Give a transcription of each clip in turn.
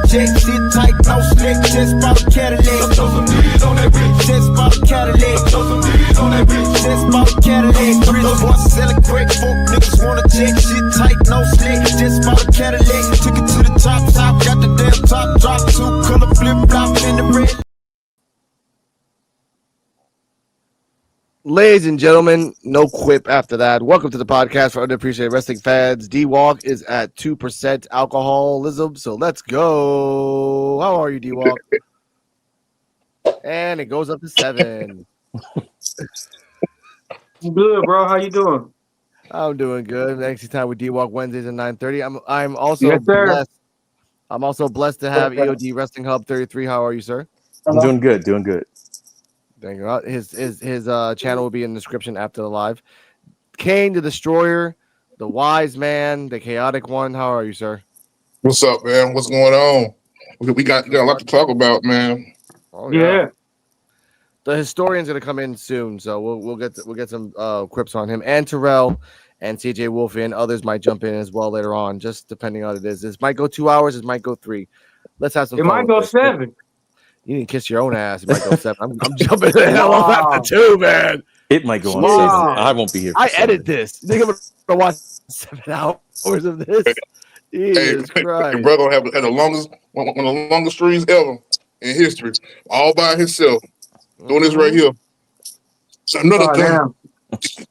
wanna jet, sit tight, no slick, just bought a Cadillac. Throw some D's on that bitch. Just bought a Cadillac. Throw some D's on that bitch. Just bought a Cadillac. Those boys selling crack, folk niggas wanna jet, shit tight, no slick, just bought a Cadillac. Took it to the top, got the damn top drop, 2-color flip-flop in the red. Ladies and gentlemen, no quip after that. Welcome to the podcast for underappreciated wrestling fans. D-Walk is at 2% alcoholism, so let's go. How are you, D-Walk? And it goes up to 7. Good, bro. How you doing? I'm doing good. Next time with D-Walk Wednesdays at 9:30. I'm also Yes, sir. blessed. I'm also blessed to have EOD Wrestling Hub 33. How are you, sir? I'm doing good. Thank you. His channel will be in the description after the live. Kane the Destroyer, the Wise Man, the Chaotic One. How are you, sir? What's up, man? What's going on? We got a lot to talk about, man. Oh, Yeah. The historian's gonna come in soon, so we'll get some quips on him and Terrell and CJ Wolfie and others might jump in as well later on, just depending on what it is. This might go 2 hours, it might go 3. Let's have some It fun. might go 7. You need to kiss your own ass. It might go 7. I'm jumping the hell off after 2, man. It might go on Wow. 7. I won't be here. I edit this. You think I'm gonna watch 7 hours of this? Jesus Christ. Your brother had the longest one of the longest streams ever in history, all by himself. Doing this right here. It's another thing. Damn.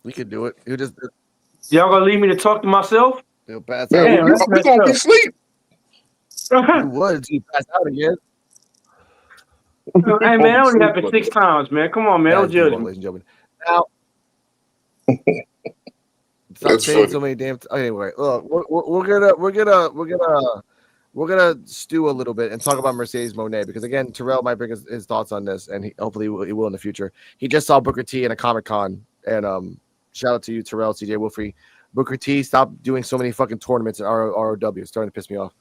We could do it. You just Y'all gonna leave me to talk to myself? you'll pass Man, out. Damn, that's we're gonna be asleep. You would. You pass out again. Hey man, that only happened 6 times, man. Come on, man. Don't judge me. Ladies and gentlemen. Now, stop That's saying funny. so many damn. Anyway, look, we're gonna stew a little bit and talk about Mercedes Moné because again, Terrell might bring his thoughts on this, and hopefully he will in the future. He just saw Booker T in a Comic-Con, and shout out to you, Terrell, CJ Wolfie. Booker T, stop doing so many fucking tournaments at ROW. It's starting to piss me off.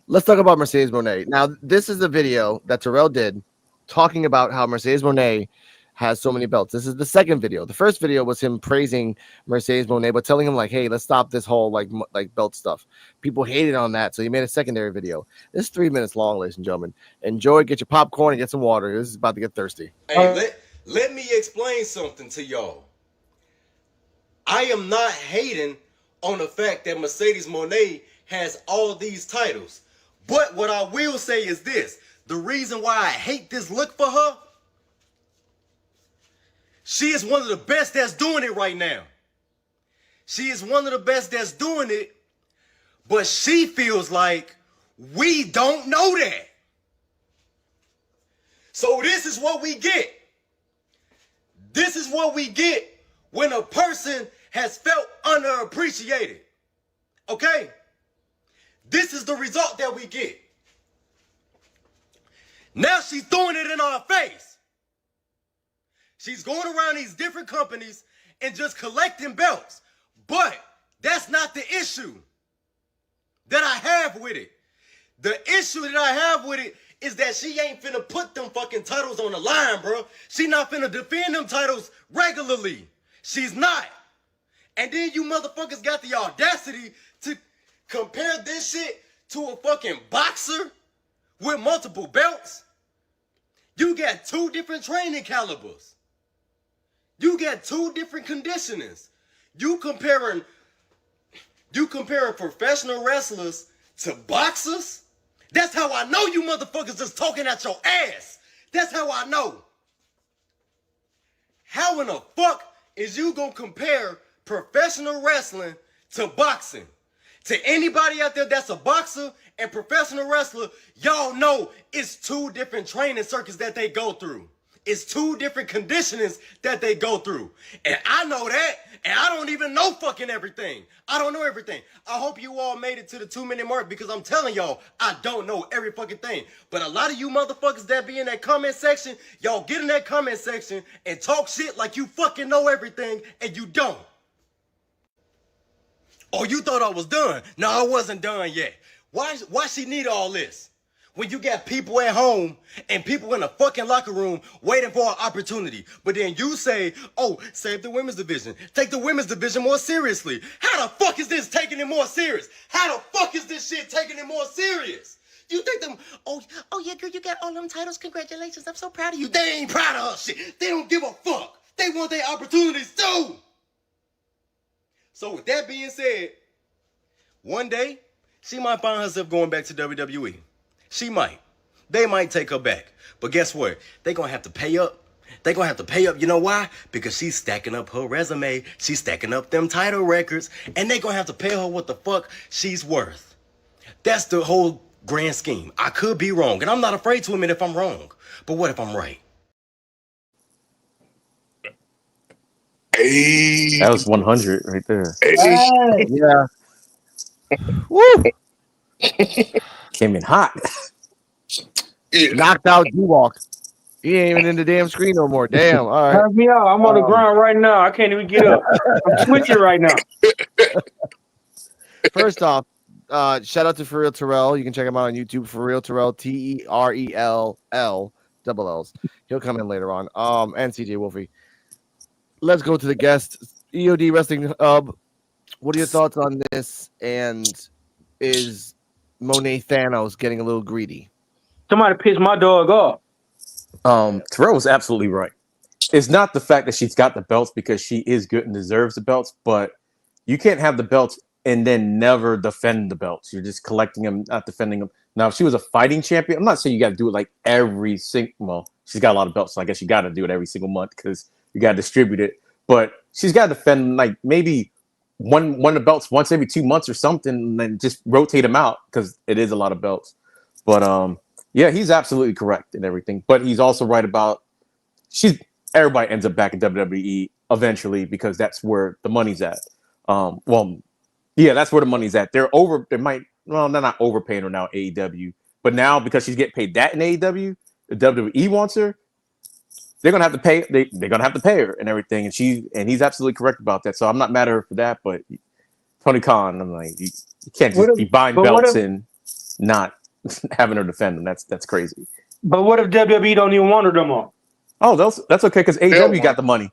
Let's talk about Mercedes Moné. Now, this is a video that Terrell did talking about how Mercedes Moné has so many belts. This is the second video. The first video was him praising Mercedes Moné, but telling him like, "Hey, let's stop this whole like belt stuff." People hated on that, so he made a secondary video. This is 3 minutes long, ladies and gentlemen. Enjoy, get your popcorn, and get some water. This is about to get thirsty. Hey, let me explain something to y'all. I am not hating on the fact that Mercedes Moné has all these titles. But what I will say is this. The reason why I hate this look for her, she is one of the best that's doing it right now. She is one of the best that's doing it, but she feels like we don't know that. So this is what we get. This is what we get when a person has felt underappreciated. Okay? This is the result that we get. Now she's throwing it in our face. She's going around these different companies and just collecting belts. But that's not the issue that I have with it. The issue that I have with it is that she ain't finna put them fucking titles on the line, bro. She not finna defend them titles regularly. She's not. And then you motherfuckers got the audacity to compare this shit to a fucking boxer with multiple belts. You got 2 different training calibers. You got 2 different conditionings. You comparing professional wrestlers to boxers? That's how I know you motherfuckers just talking at your ass. That's how I know. How in the fuck is you gonna compare professional wrestling to boxing? To anybody out there that's a boxer and professional wrestler, y'all know it's 2 different training circuits that they go through. It's 2 different conditionings that they go through. And I know that, and I don't even know fucking everything. I don't know everything. I hope you all made it to the 2-minute mark because I'm telling y'all, I don't know every fucking thing. But a lot of you motherfuckers that be in that comment section, y'all get in that comment section and talk shit like you fucking know everything, and you don't. Oh, you thought I was done? No, I wasn't done yet. Why she need all this? when you got people at home and people in a fucking locker room waiting for an opportunity. But then you say, oh, save the women's division. Take the women's division more seriously. How the fuck is this taking it more serious? How the fuck is this shit taking it more serious? You think them, oh yeah, girl, you got all them titles. Congratulations. I'm so proud of you. They ain't proud of us shit. They don't give a fuck. They want their opportunities too. So with that being said, one day, she might find herself going back to WWE. She might. They might take her back. But guess what? They gonna have to pay up. They gonna have to pay up. You know why? Because she's stacking up her resume. She's stacking up them title records. And they gonna have to pay her what the fuck she's worth. That's the whole grand scheme. I could be wrong. And I'm not afraid to admit if I'm wrong. But what if I'm right? Hey. That was 100 right there. Hey. Yeah. Woo! Came in hot. Yeah. Knocked out D-Walk. He ain't even in the damn screen no more. Damn. All right. Help me out. I'm on the ground right now. I can't even get up. I'm twitching right now. First off, shout out to For Real Terrell. You can check him out on YouTube. For Real Terrell, TERELL double L's. He'll come in later on. And CJ Wolfie. Let's go to the guest. EOD Wrestling Hub. What are your thoughts on this? And is Monet Thanos getting a little greedy? Somebody pissed my dog off. Terrell was absolutely right. It's not the fact that she's got the belts because she is good and deserves the belts, but you can't have the belts and then never defend the belts. You're just collecting them, not defending them. Now, if she was a fighting champion, I'm not saying you got to do it like every single. Well, she's got a lot of belts, so I guess you got to do it every single month because you got to distribute it. But she's got to defend like maybe one of the belts once every 2 months or something, and then just rotate them out because it is a lot of belts. But yeah, he's absolutely correct in everything. But he's also right about everybody ends up back in WWE eventually because that's where the money's at. Yeah, that's where the money's at. They're not overpaying her now, AEW, but now because she's getting paid that in AEW, the WWE wants her. They're gonna have to pay. They're gonna have to pay her and everything, and he's absolutely correct about that. So I'm not mad at her for that. But Tony Khan, I'm like, you can't just be buying belts and not having her defend them. That's crazy. But what if WWE don't even want her no more? Oh, that's okay because AEW got the money.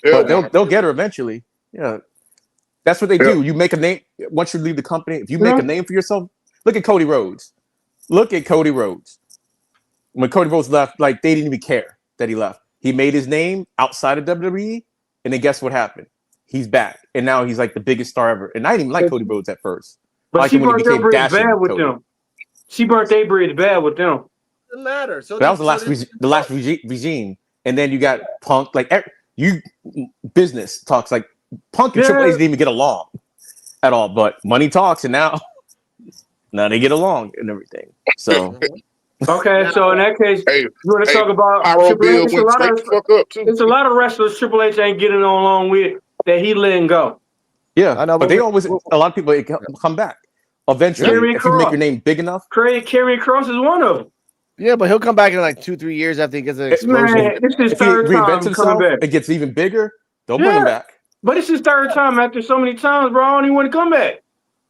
But they'll get her eventually. Yeah, that's what they do. You make a name once you leave the company. If you make a name for yourself, look at Cody Rhodes. Look at Cody Rhodes. When Cody Rhodes left, like they didn't even care that he left. He made his name outside of WWE, and then guess what happened? He's back, and now he's like the biggest star ever. And I didn't even like Cody Rhodes at first. But she burnt their bridge bad with them. She burnt their bridge bad with them. Doesn't matter. So that was the last regime, and then you got Punk. Like business talks. Like Punk and Triple H didn't even get along at all. But money talks, and now they get along and everything. So. Okay, so in that case, you want to talk about Triple H? It's a lot of wrestlers Triple H ain't getting along with that he letting go. Yeah, I know, but they always a lot of people come back eventually if you make your name big enough. Karrion Kross is one of them. Yeah, but he'll come back in like 2-3 years after he gets an explosion. Man, it's his third time coming back. It gets even bigger. They'll bring him back. But it's his third time after so many times, bro. I don't even want to come back.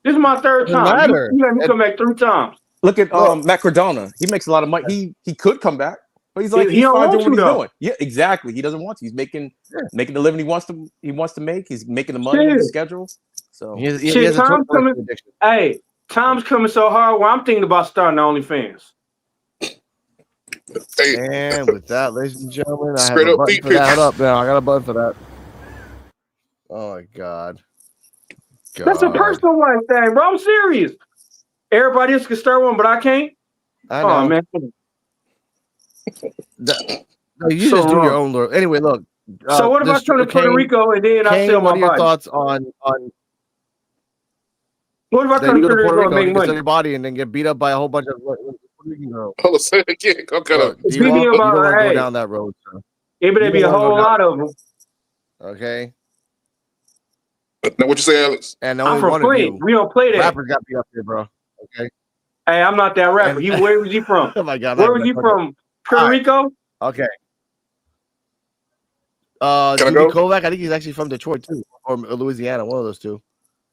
This is my third time. You let me come back 3 titimes. Look at Matt Cardona. He makes a lot of money. He could come back, but he's like he's fine doing what he's doing. Yeah, exactly. He doesn't want to. He's making the living he wants to make. He's making the money in the schedule. So time's coming so hard where I'm thinking about starting OnlyFans. And with that, ladies and gentlemen, I have a button for that. Hold up now. I got a button for that. Oh my God. That's a personal life thing, bro. I'm serious. Everybody else can start one, but I can't. I know. Oh, man. You just do your own little. Anyway, look. So what if I turn to Puerto Rico and then I sell my body? What are your thoughts on? What if I turn to Puerto Rico and make money? Sell your body and then get beat up by a whole bunch of Puerto Rican girls. Hold on, say it again. You don't want to go down that road, sir. It better be a whole lot of them. Okay. Now what you say, Alex? And I'm from Flint. We don't play that. Rappers got beat up here, bro. Okay. Hey, I'm not that rapper. Where was he from? Oh my God. Where was he from? Puerto Rico? Okay. Kovac, I think he's actually from Detroit too, or Louisiana, one of those two.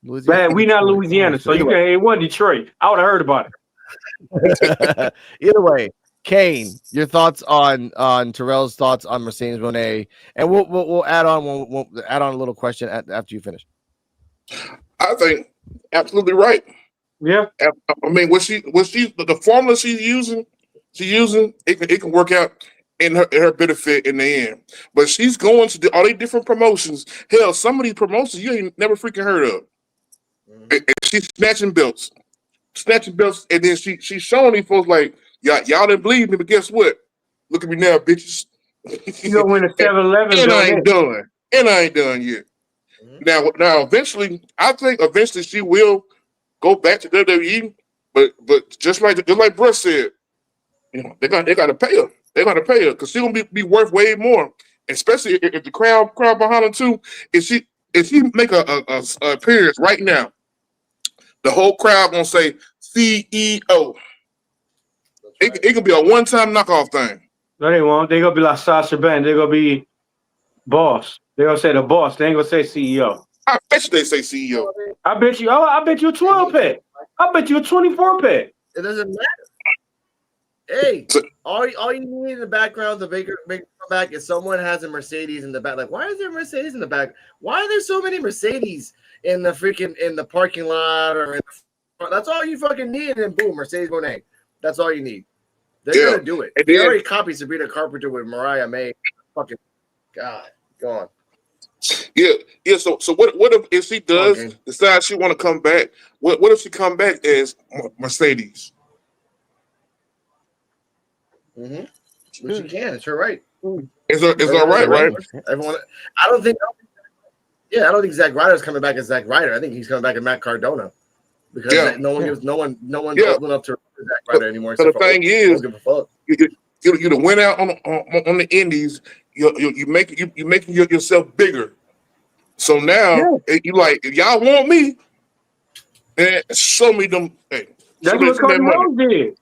Man, we not Louisiana, so you can. It wasn't Detroit. I would have heard about it. Either way, Kane, your thoughts on Terrell's thoughts on Mercedes Moné, and we'll add on we'll add on a little question after you finish. I think absolutely right. Yeah. I mean, the formula she's using it can work out in her benefit in the end. But she's going to do all these different promotions. Hell, some of these promotions you ain't never freaking heard of. And she's snatching belts, and then she's showing these folks like y'all didn't believe me, but guess what? Look at me now, bitches. You gonna win a 7-11 and I ain't done yet. Now, eventually, I think she will go back to WWE, but just like Bruce said, you know, they got to pay her. They got to pay her because she's gonna be worth way more, especially if the crowd behind her too. If she make a appearance right now, the whole crowd gonna say CEO. It could be a one-time knockoff thing. No, they won't. They gonna be like Sasha Banks. They gonna be boss. They gonna say the boss. They ain't gonna say CEO. I bet you they say CEO. I bet you. Oh, I bet you a 12 pack. I bet you a 24 pack. It doesn't matter. Hey, all you need in the background to make come back is someone has a Mercedes in the back. Like, why is there a Mercedes in the back? Why are there so many Mercedes in the parking lot or in the front? That's all you fucking need, and boom, Mercedes Moné. That's all you need. They're gonna do it. They already copied Sabrina Carpenter with Mariah May. Fucking God, go on. Yeah. So what if she does decide she want to come back? What if she come back as Mercedes? Mm-hmm. Which you can. It's her right. It's all right? Everyone. I don't think Zack Ryder's coming back as Zack Ryder. I think he's coming back as Matt Cardona because no one open up to Zack Ryder anymore. So the thing is, you went out on the indies. You making yourself bigger. So now you like, if y'all want me, then show me them. Hey, that's what Cody Rhodes did.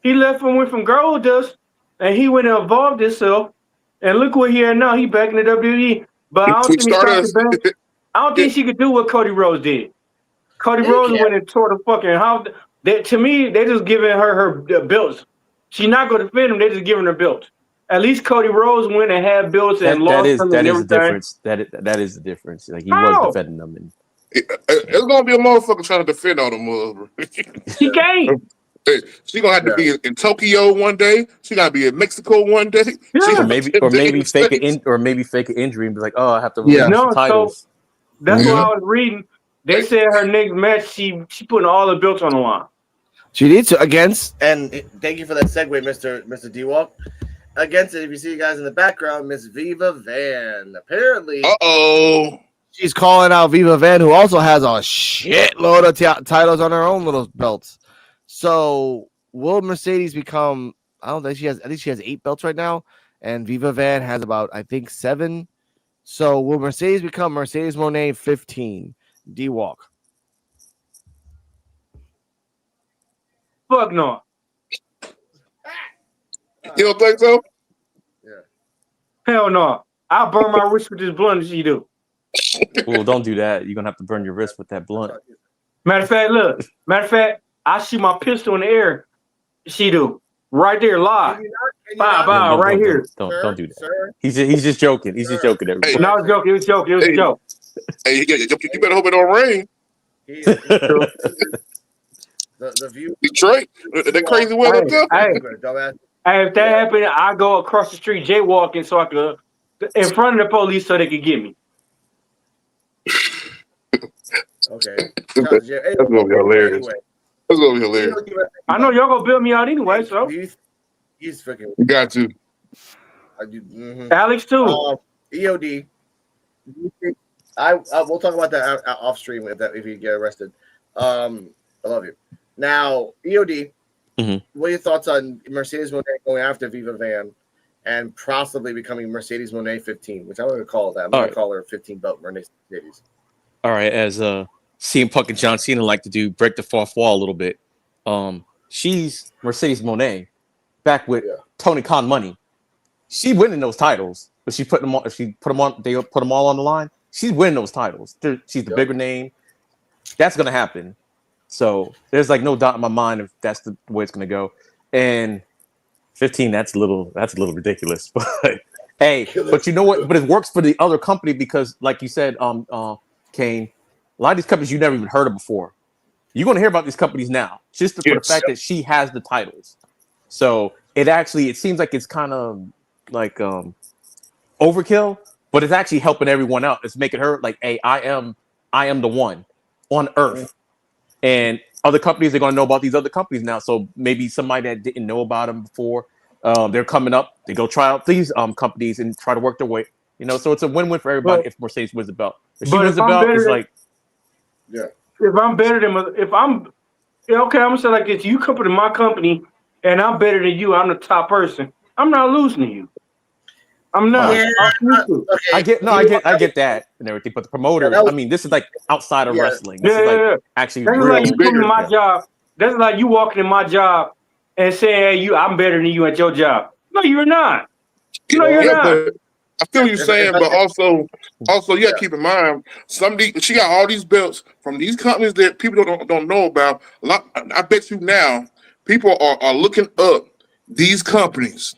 He went from Goldust, and he went and evolved himself. And look what he had now. He back in the WWE. But I don't think she could do what Cody Rhodes did. Cody Rhodes went and tore the fucking house. To me, they just giving her belts. She's not going to defend them. They just giving her belts. At least Cody Rhodes went and had belts and lost them. That is the difference. That is the difference. Like he was defending them. And it's gonna be a motherfucker trying to defend all the motherfuckers. She can't. She gonna have to be in Tokyo one day. She gotta be in Mexico one day. Yeah. Or maybe fake an injury and be like, oh, I have to lose the titles. So that's what I was reading. They said her next match, she putting all the belts on the line. She needs to against, and thank you for that segue, Mr. D-Walk. Against it, if you see you guys in the background, Miss Viva Van. Apparently, she's calling out Viva Van, who also has a shitload of titles on her own little belts. So will Mercedes become? I don't think she has. I think she has 8 belts right now, and Viva Van has about 7. So will Mercedes become Mercedes Moné 15? D-Walk. Fuck no. You don't think so? Yeah. Hell no. I'll burn my wrist with this blunt as she do. Well, don't do that. You're gonna have to burn your wrist with that blunt. Matter of fact, I shoot my pistol in the air. She do. Right there, live. Bow, right here. Don't do that. Sir? He's just joking. He's just joking. Everybody. No, it was joking. It was a joke. Hey, you better hope it don't rain. The view. Detroit, that crazy weather up there. Hey, if that happened, I go across the street jaywalking so I could in front of the police so they could get me. Okay. That's gonna be hilarious. Anyway. That's gonna be hilarious. I know y'all gonna build me out anyway, so he's freaking. You got to. I do. Mm-hmm. Alex too. EOD. We'll talk about that off stream if you get arrested. I love you. Now, EOD. Mm-hmm. What are your thoughts on Mercedes Moné going after Viva Van and possibly becoming Mercedes Moné 15, which I'm going to call that. I'm going to call her 15 belt Mercedes. All right, as CM Punk and John Cena like to do, break the fourth wall a little bit. She's Mercedes Moné back with Tony Khan money. She winning those titles, but she put them on. If she put them on, they put them all on the line. She's winning those titles. She's the bigger name. That's going to happen. So there's like no doubt in my mind if that's the way it's going to go. And 15, that's a little ridiculous. But hey, but you know what? But it works for the other company because, like you said, Kane, a lot of these companies you never even heard of before. You're going to hear about these companies now, just for the fact that she has the titles. So it seems like it's kind of like overkill, but it's actually helping everyone out. It's making her like, hey, I am the one on Earth, and other companies are going to know about these other companies now. So maybe somebody that didn't know about them before, they're coming up. They go try out these companies and try to work their way. So it's a win-win for everybody if Mercedes wins the belt. If she wins the belt, it's like, if I'm better than I'm gonna say like this: you come to my company, and I'm better than you. I'm the top person. I'm not losing to you. I'm not. Yeah, okay. I get that and everything, but the promoters, I mean, this is like outside of wrestling. This is like actually that's real. Like you come to my job. That's like you walking in my job and saying, "Hey, I'm better than you at your job." No, you're not. No, you're not. But I feel what you're saying, but also you got to keep in mind she got all these belts from these companies that people don't know about. I bet you now people are looking up these companies,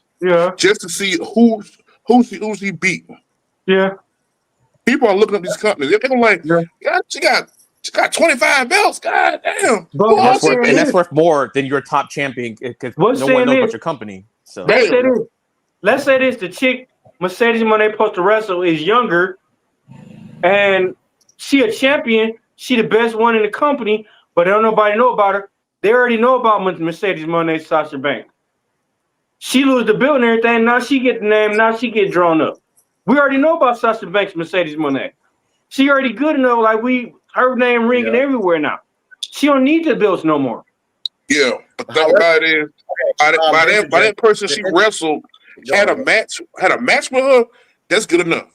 just to see who she beat. Yeah, people are looking up these companies. They're like, God, she got 25 belts. God damn, and that's worth more than your top champion because no one knows about your company. So let's say this: the chick Mercedes Moné supposed to wrestle is younger, and she a champion. She the best one in the company, but don't nobody know about her. They already know about Mercedes Moné, Sasha Banks. She lose the belt and everything. Now she get the name. Now she get drawn up. We already know about Sasha Banks, Mercedes Moné. She already good enough. Like her name ringing everywhere now. She don't need the belts no more. Yeah, but the thing about it is, by that person she wrestled had a match with her. That's good enough.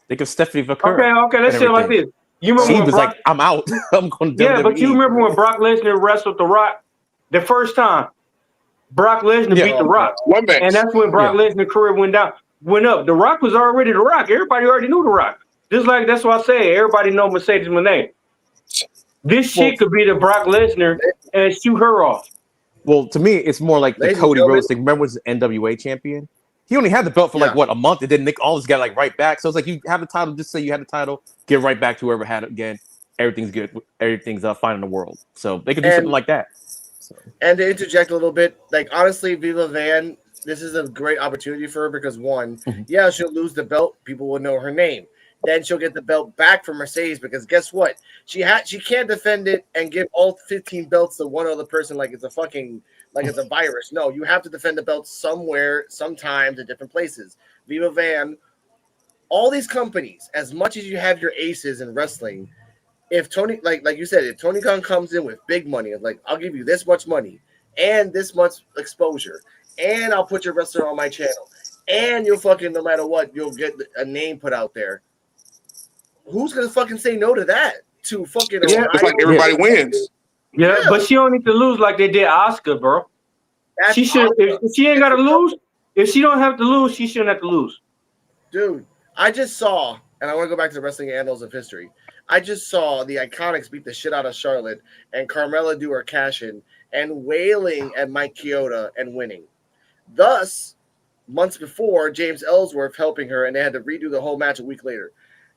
Think of Stephanie Vaquer. Okay, let's say it like this. You remember she when was like, "I'm out. I'm going to WWE." Yeah, but you remember when Brock Lesnar wrestled The Rock the first time? Brock Lesnar beat The Rock, and that's when Brock Lesnar's career went up. The Rock was already The Rock. Everybody already knew The Rock. Just like that's why I say everybody know Mercedes Moné. This shit could be the Brock Lesnar and shoot her off. Well, to me, it's more like the Cody Rhodes thing. Remember, was the NWA champion? He only had the belt for like a month, and then Nick Aldis got like right back. So it's like you have the title, just say you had the title, get right back to whoever had it again. Everything's good. Everything's fine in the world. So they could do something like that. So. And to interject a little bit, like honestly, Viva Van, this is a great opportunity for her because one, she'll lose the belt, people will know her name. Then she'll get the belt back from Mercedes because guess what? She can't defend it and give all 15 belts to one other person like it's a virus. No, you have to defend the belt somewhere, sometimes at different places. Viva Van, all these companies, as much as you have your aces in wrestling, if Tony, like you said, if Tony Khan comes in with big money, like I'll give you this much money and this much exposure, and I'll put your wrestler on my channel, and you'll fucking no matter what, you'll get a name put out there. Who's gonna fucking say no to that? To fucking it's like everybody wins. Yeah, but she don't need to lose like they did Oscar, bro. She should. If she ain't got to lose, if she don't have to lose, she shouldn't have to lose. Dude, I just saw, and I want to go back to the wrestling annals of history. I just saw the Iconics beat the shit out of Charlotte and Carmella do her cash-in and wailing at Mike Chioda and winning. Thus, months before, James Ellsworth helping her, and they had to redo the whole match a week later.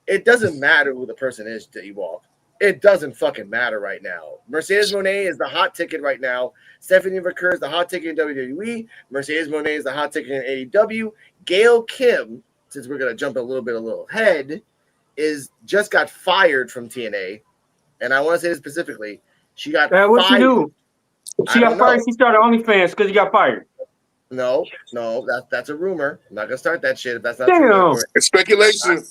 It doesn't matter who the person is to Evolve. It doesn't fucking matter right now. Mercedes Moné is the hot ticket right now. Stephanie Vaquer is the hot ticket in WWE. Mercedes Moné is the hot ticket in AEW. Gail Kim, since we're going to jump a little ahead, just got fired from TNA. And I want to say this specifically. She got fired. What'd she do? She got fired. She started OnlyFans because she got fired. No, that's a rumor. I'm not going to start that shit if that's not true. It's speculation.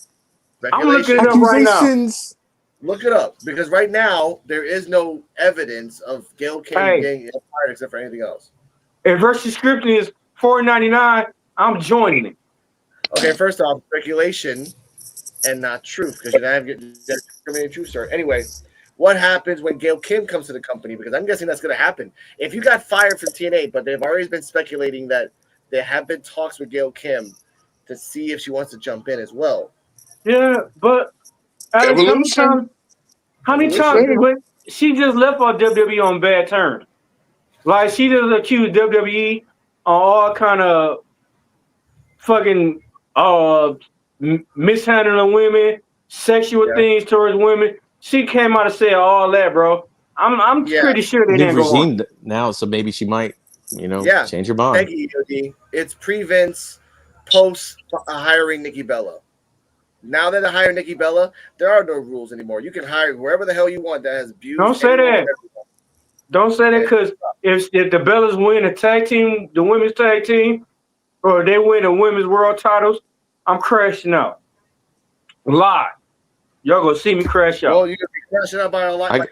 I'm looking it up right now. Look it up because right now there is no evidence of Gail Kim getting fired except for anything else. If her subscription is $4.99, I'm joining it. Okay, first off, speculation and not truth because you're not getting discriminating truth, sir. Anyway, what happens when Gail Kim comes to the company? Because I'm guessing that's going to happen. If you got fired from TNA, but they've already been speculating that there have been talks with Gail Kim to see if she wants to jump in as well. Yeah, but Alex, how many times? she just left our WWE on bad terms. Like she just accused WWE on all kind of fucking mishandling women, sexual things towards women. She came out and said all that, bro. I'm pretty sure they New didn't go on. regime now, so maybe she might, change her Thank mind. you, EOD. It's pre-Vince, post hiring Nikki Bella. Now that they hire Nikki Bella, there are no rules anymore. You can hire wherever the hell you want that has views. Don't say that. Don't say that, because if the Bellas win a tag team, the women's tag team, or they win the women's world titles, I'm crashing out. Live. Y'all gonna see me crash out. Well, you're gonna be crashing out by a lot. I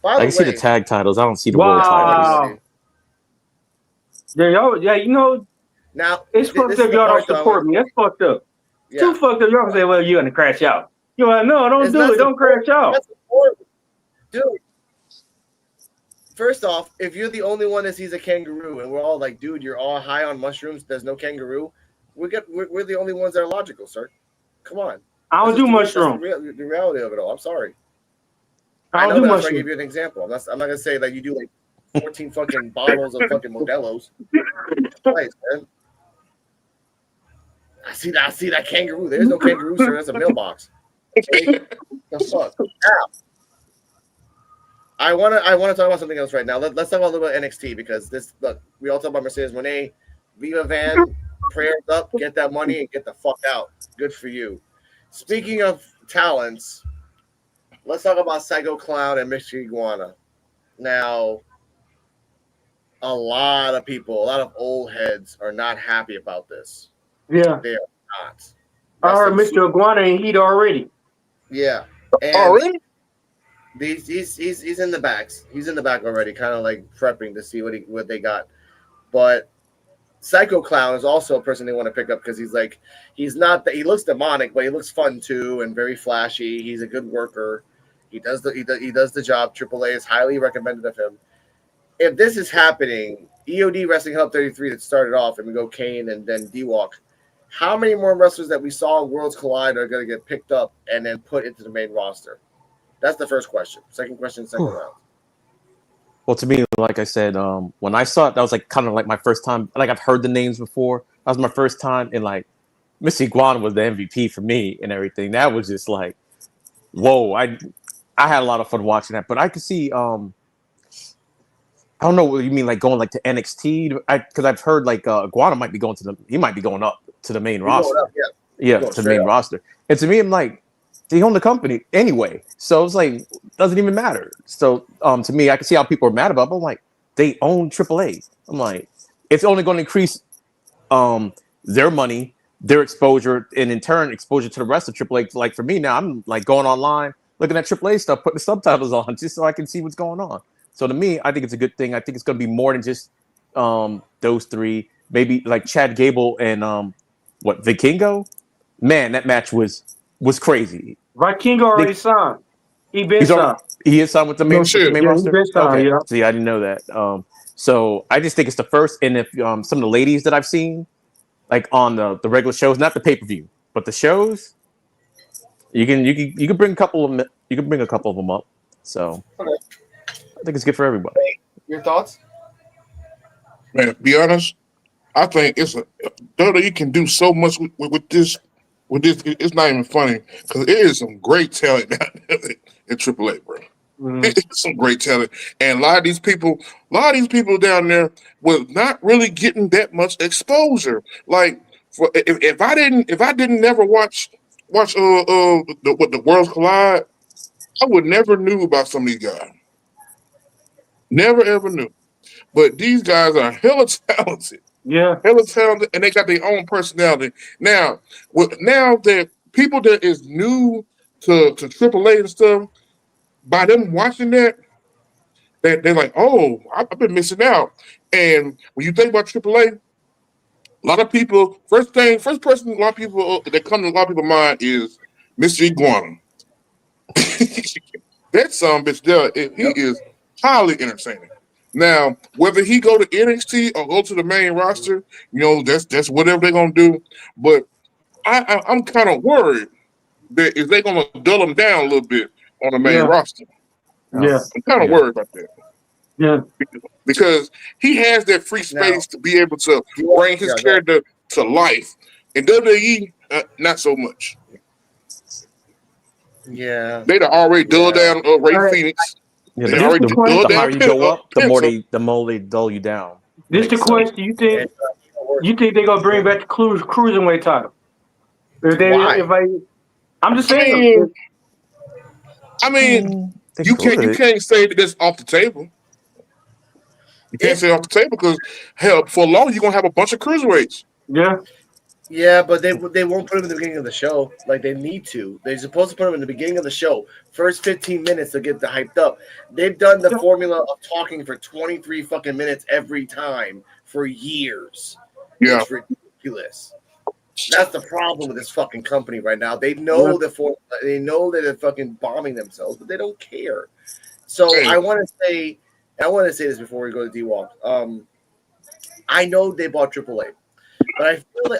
can see the tag titles. I don't see the world titles. Yeah, now it's fucked up. Y'all don't support me. That's fucked up. Yeah. Too fucked up. Y'all say, well, you're gonna crash out. You're like, no, don't do it. Don't crash out. Dude. First off, if you're the only one that sees a kangaroo and we're all like, dude, you're all high on mushrooms, there's no kangaroo, we're the only ones that are logical, sir. Come on. I don't do mushrooms. The reality of it all. I'm sorry. I don't do mushrooms. I give you an example. I'm not gonna say that you do like 14 fucking bottles of fucking Modelo's. Nice, man. I see that kangaroo. There's no kangaroo, sir. That's a mailbox. Okay? The fuck. Now, I wanna talk about something else right now. Let's talk about a little bit of NXT, because we all talk about Mercedes Moné, Viva Van, prayers up, get that money and get the fuck out. Good for you. Speaking of talents, let's talk about Psycho Clown and Mr. Iguana. Now, a lot of people, a lot of old heads are not happy about this. Yeah. They are not. I heard Mr. Iguana in heat already. Yeah. And already? He's in the backs. He's in the back already, kind of like prepping to see what they got. But Psycho Clown is also a person they want to pick up, because he looks demonic, but he looks fun too and very flashy. He's a good worker. He does the job. AAA is highly recommended of him. If this is happening, EOD Wrestling Hub 33 that started off, and we go Kane and then D-Walk, how many more wrestlers that we saw in Worlds Collide are going to get picked up and then put into the main roster? That's the first question. Second question, second round. Well, to me, like I said, when I saw it, that was like kind of like my first time. Like, I've heard the names before. That was my first time, and like Miss Iguana was the MVP for me and everything. That was just like, whoa! I had a lot of fun watching that. But I could see, I don't know what you mean, like going like to NXT, because I've heard like Iguana might be going up to the main roster. To the main roster. And to me, I'm like, they own the company anyway, so it's like doesn't even matter. So to me, I can see how people are mad about it, but I'm like, they own AAA. I'm like, it's only going to increase their money, their exposure, and in turn exposure to the rest of AAA. Like for me now, I'm like going online, looking at AAA stuff, putting the subtitles on just so I can see what's going on. So to me, I think it's a good thing. I think it's going to be more than just those three. Maybe like Chad Gable and Vikingo. Man, that match was crazy. Vikingo already signed. He is signed with the main roster. Okay. Yeah. See, I didn't know that. So I just think it's the first. And if some of the ladies that I've seen, like on the regular shows, not the pay-per-view, but the shows, you can bring a couple of them. You can bring a couple of them up. So I think it's good for everybody. Your thoughts? Man, to be honest, I think WWE can do so much with this. It's not even funny, because it is some great talent down there in AAA, bro. Mm-hmm. It's some great talent, and a lot of these people down there was not really getting that much exposure. Like, if I didn't never watch the Worlds Collide, I would never knew about some of these guys. Never ever knew. But these guys are hella talented. Yeah, hella talented, and they got their own personality. Now that people that is new to AAA and stuff, by them watching that, they're like, oh, I've been missing out. And when you think about AAA, a lot of people, first person a lot of people that come to a lot of people's mind is Mr. Iguana. That son bitch there, he is highly entertaining. Now, whether he go to NXT or go to the main roster, that's whatever they're gonna do. But I'm kind of worried that if they're gonna dull him down a little bit on the main roster. Yeah. I'm kind of worried about that. Yeah. Because he has that free space to be able to bring his character to life. In WWE, not so much. Yeah. They'd already dulled down Ray Phoenix. Yeah, They already dulled the down higher you go up, the more Penta. they dull you down. This the question. You think they're gonna bring back the cruiserweight title? I'm just saying. I mean, you can't say that it's off the table. You can't say off the table because hell, for long you're gonna have a bunch of cruiserweights. Yeah. Yeah, but they won't put him in the beginning of the show like they need to. They're supposed to put him in the beginning of the show, first 15 minutes to get the hyped up. They've done the formula of talking for 23 fucking minutes every time for years. Yeah, it's ridiculous. That's the problem with this fucking company right now. They know they know that they're fucking bombing themselves, but they don't care. So I want to say this before we go to D-Walk. I know they bought AAA. But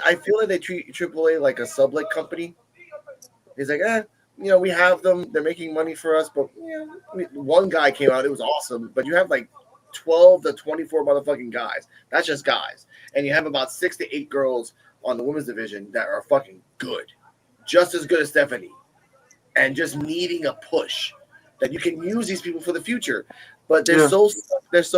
I feel like they treat AAA like a sublet company. He's like, we have them. They're making money for us. But one guy came out. It was awesome. But you have like 12 to 24 motherfucking guys. That's just guys. And you have about 6 to 8 girls on the women's division that are fucking good. Just as good as Stephanie. And just needing a push. That you can use these people for the future. But they're so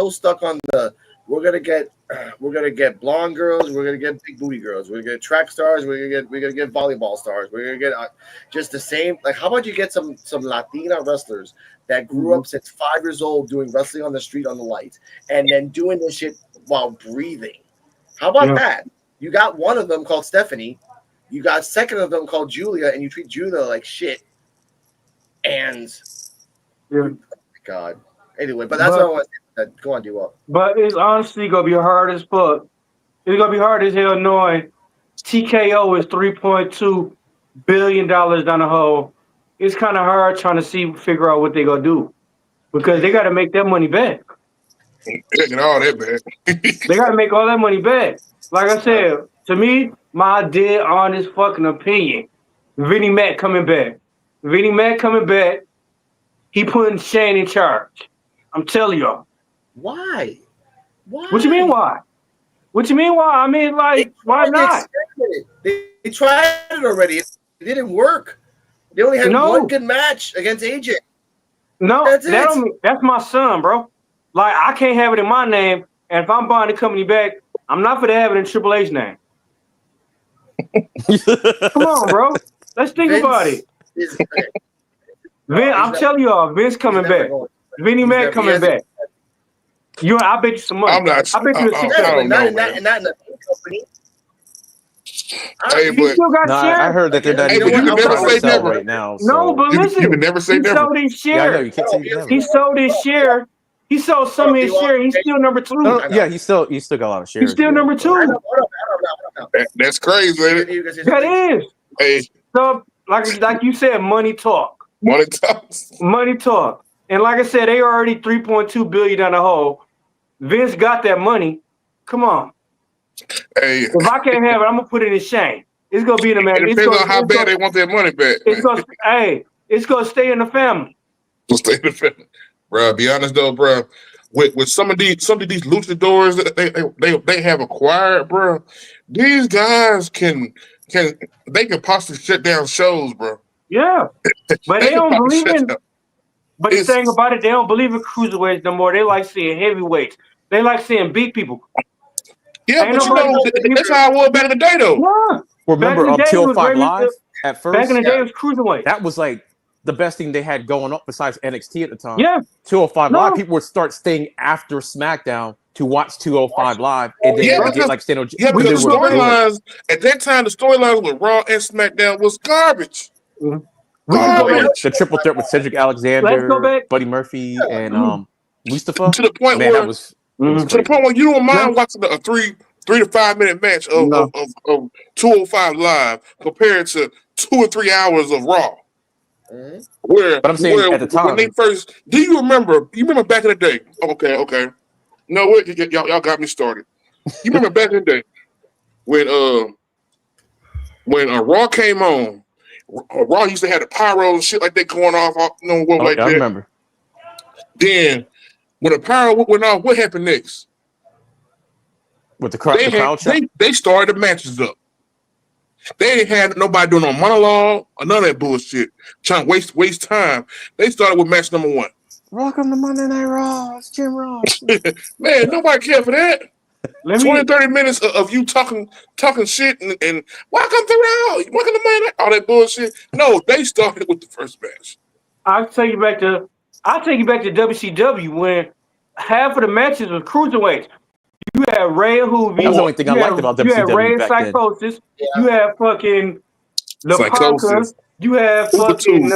stuck on the we're gonna get blonde girls. We're gonna get big booty girls. We're gonna get track stars. We're gonna get volleyball stars. We're gonna get just the same. Like, how about you get some Latina wrestlers that grew up since 5 years old doing wrestling on the street on the lights, and then doing this shit while breathing? How about that? You got one of them called Stephanie. You got a second of them called Julia, and you treat Julia like shit. And God. Anyway, but that's what I want to say. Go on, D-Walk. But it's honestly gonna be hard as fuck. It's gonna be hard as hell knowing TKO is $3.2 billion down the hole. It's kind of hard trying to figure out what they're gonna do because they got to make that money back. Taking all that back. They got to make all that money back. Like I said, to me, my dead honest fucking opinion, Vinnie Mac coming back. Vinnie Mac coming back. He putting Shane in charge. I'm telling y'all. Why? What you mean why? What you mean why? I mean, like, why not? They tried it already. It didn't work. They only had one good match against AJ. No, that's my son, bro. Like, I can't have it in my name, and if I'm buying the company back, I'm not gonna have it in Triple H's name. Come on, bro. Let's think about it. I'm telling y'all, Vince coming back. Vinnie Mac coming back. I bet you some money. I'm not. I bet you not in the company. Hey, but I heard that they're not even even never say never right now. No, but listen, you can never say he never. sold his share. Yeah, I know, you can't say never. He sold his share. He sold some of his share. He's still number 2. No, yeah, he still got a lot of shares. He's still number 2. That's crazy, ain't it? That is. Hey, so like you said, money talk. Money talks. Money talk. And like I said, they already $3.2 billion down the hole. Vince got that money. Come on. Hey, if I can't have it, I'm gonna put it in Shane. It's gonna be in the man. It depends on how bad they want their money back. It's gonna stay in the family. It'll stay in the family, bro. Be honest though, bro. With some of these luchadors that they have acquired, bro. These guys can possibly shut down shows, bro. Yeah, but they don't believe in. But the thing about it, they don't believe in cruiserweights no more. They like seeing heavyweights. They like seeing big people. Yeah, but that's how it was back in the day, though. Yeah. Remember 205 Live at first? Back in the day, it was cruiserweight. That was like the best thing they had going up besides NXT at the time. Yeah. 205 Live, people would start staying after SmackDown to watch 205 Live. And then get like stand because the storylines at that time, the storylines with Raw and SmackDown was garbage. Mm-hmm. The triple threat with Cedric Alexander, Buddy Murphy, and Mustafa. To the point where you don't mind watching a 3 to 5 minute match of 205 Live compared to 2 or 3 hours of Raw. But I'm saying at the time, when they first, do you remember? You remember back in the day? Okay. No, wait, y'all got me started. You remember back in the day when Raw came on? Raw used to have the pyro and shit like that going off. Like that. I remember. Then when the power went off, what happened next? With the crowd shot? They started the matches up. They ain't had nobody doing no monologue or none of that bullshit. Trying to waste time. They started with match number 1. Welcome to Monday Night Raw. It's Jim Ross. Man, nobody cared for that. 20, 30 minutes of you talking shit and welcome to Raw, welcome to Monday Night, all that bullshit. No, they started with the first match. I'll take you back to WCW when half of the matches was cruiserweights. You had Ray Hoovy. That was the only thing I liked about WCW. You had Ray back Psychosis. Yeah. You had fucking Psychosis. You had fucking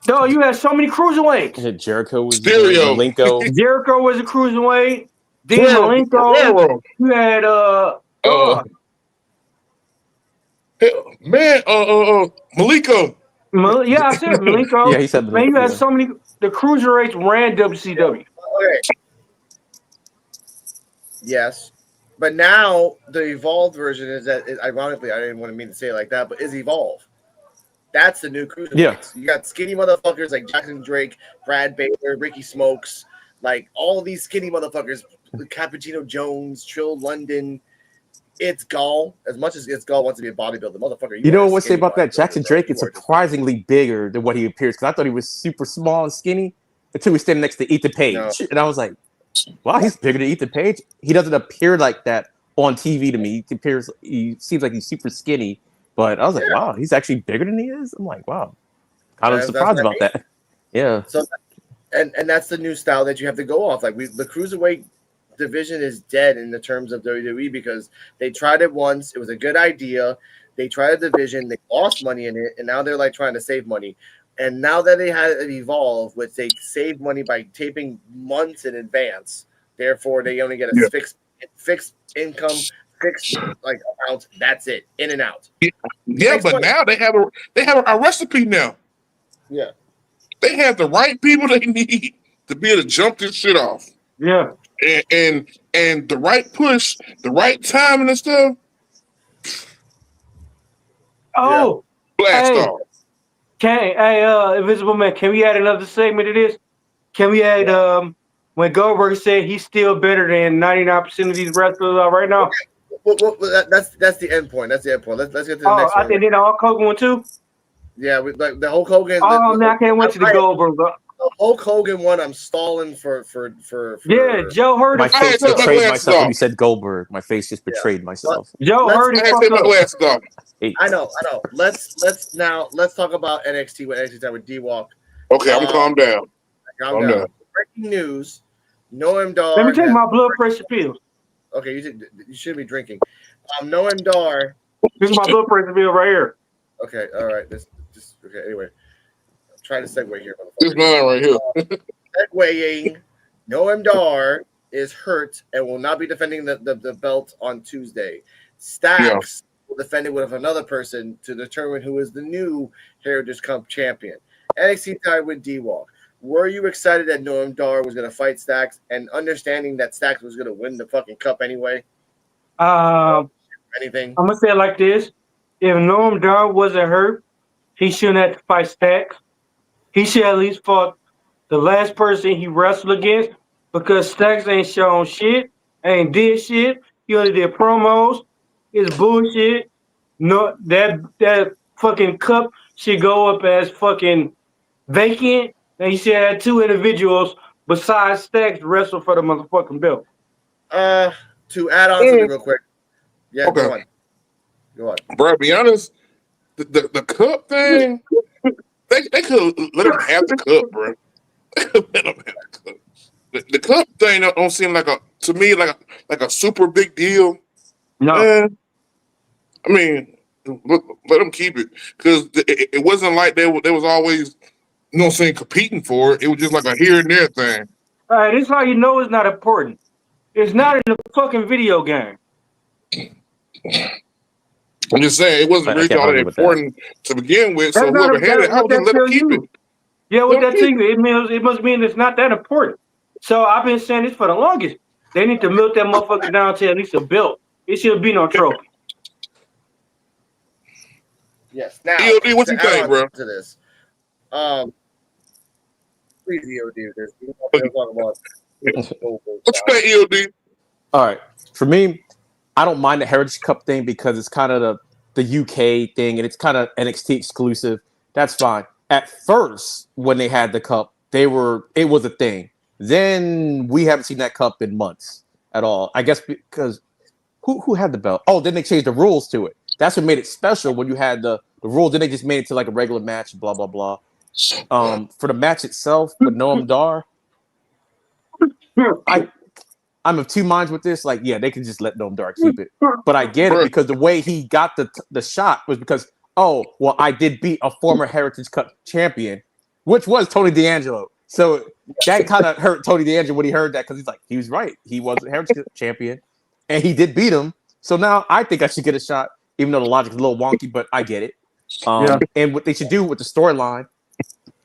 no, you had so many cruiserweights. Jericho was Stereo. Malenko. Jericho was a cruiserweight. Dean Malenko. You had Malenko. Yeah, I said Malenko. Yeah, he said Malenko. Man, you had so many. The cruiserweights ran WCW. Okay. Yes, but now the evolved version is ironically, I didn't want to mean to say it like that, but is Evolve. That's the new cruiserweights. Yeah. You got skinny motherfuckers like Jackson Drake, Brad Baylor, Ricky Smokes, like all these skinny motherfuckers. Cappuccino Jones, Trill London. It's Gall. As much as it's Gall wants to be a bodybuilder, motherfucker. You know what I say about that? Jackson Drake is surprisingly bigger than what he appears. Because I thought he was super small and skinny until he was standing next to Ethan Page, and I was like, wow, he's bigger than Ethan Page. He doesn't appear like that on TV to me. He seems like he's super skinny, but I was like, wow, he's actually bigger than he is. I'm like, wow, kind of surprised about that. Yeah. So, and that's the new style that you have to go off. Like the cruiserweight division is dead in the terms of WWE because they tried it once. It was a good idea. They tried a division. They lost money in it, and now they're like trying to save money. And now that they had it evolve, which they save money by taping months in advance, therefore they only get a fixed income, fixed like amount. That's it, in and out. Yeah, but money. Now they have a recipe now. Yeah, they have the right people they need to be able to jump this shit off. Yeah, and the right push, the right timing and stuff. Oh, blast off. Invisible Man, can we add another segment to this? Can we add when Goldberg said he's still better than 99% of these wrestlers are right now? Well, that's the end point. That's the end point. Let's get to the next one. I think the Hulk Hogan one too. Yeah, like the Hulk Hogan. I can't wait to the Goldberg. The Hulk Hogan one, I'm stalling for yeah, Joe Hurt. My face betrayed myself when you said Goldberg. My face just betrayed myself. Joe Hurt. I know. Let's talk about NXT with D-Walk. Okay, I'm calm down. Calm down. Breaking news: Noam Dar. Let me take my blood pressure pills. Okay, you should be drinking. Noam Dar. This is my blood pressure pill right here. Okay, all right. Okay. Anyway, I'm trying to segue here. This man right here. Segueing, Noam Dar is hurt and will not be defending the belt on Tuesday. Stacks will defend it with another person to determine who is the new Heritage Cup champion. NXT tied with D-Walk. Were you excited that Noam Dar was going to fight Stacks and understanding that Stacks was going to win the fucking cup anyway? Anything? I'm going to say it like this. If Noam Dar wasn't hurt, he shouldn't have to fight Stacks. He should at least fought the last person he wrestled against because Stacks ain't shown shit, ain't did shit. He only did promos. It's bullshit. No, that fucking cup should go up as fucking vacant. And he should have two individuals besides Stacks wrestle for the motherfucking belt. To add on something real quick. Yeah, okay. Go on. Bro, be honest, the cup thing, they could let him have the cup, bro. Let him have the cup. The cup thing don't seem like a super big deal. No. I mean, let them keep it because it wasn't like they was always, you know what I'm saying, competing for it. It was just like a here and there thing. All right, this is how you know it's not important. It's not in the fucking video game. I'm just saying it wasn't really all that important to begin with. So whoever had it, I'll just let them keep it. Yeah, what that thing it must mean it's not that important. So I've been saying this for the longest. They need to milk that motherfucker down to at least a belt. It should be no trophy. Yes. Now, EOD, what you think, bro? To this, Please, EOD. We're talking about. What you think, EOD? All right. For me, I don't mind the Heritage Cup thing because it's kind of the UK thing and it's kind of NXT exclusive. That's fine. At first, when they had the cup, it was a thing. Then we haven't seen that cup in months at all. I guess because who had the belt? Oh, then they changed the rules to it. That's what made it special when you had the rules. Then they just made it to like a regular match, blah, blah, blah. For the match itself, with Noam Dar, I'm of two minds with this. Like, yeah, they can just let Noam Dar keep it. But I get it because the way he got the shot was because, oh, well, I did beat a former Heritage Cup champion, which was Tony D'Angelo. So that kind of hurt Tony D'Angelo when he heard that because he's like, he was right. He was a Heritage Cup champion and he did beat him. So now I think I should get a shot, even though the logic's a little wonky, but I get it. And what they should do with the storyline,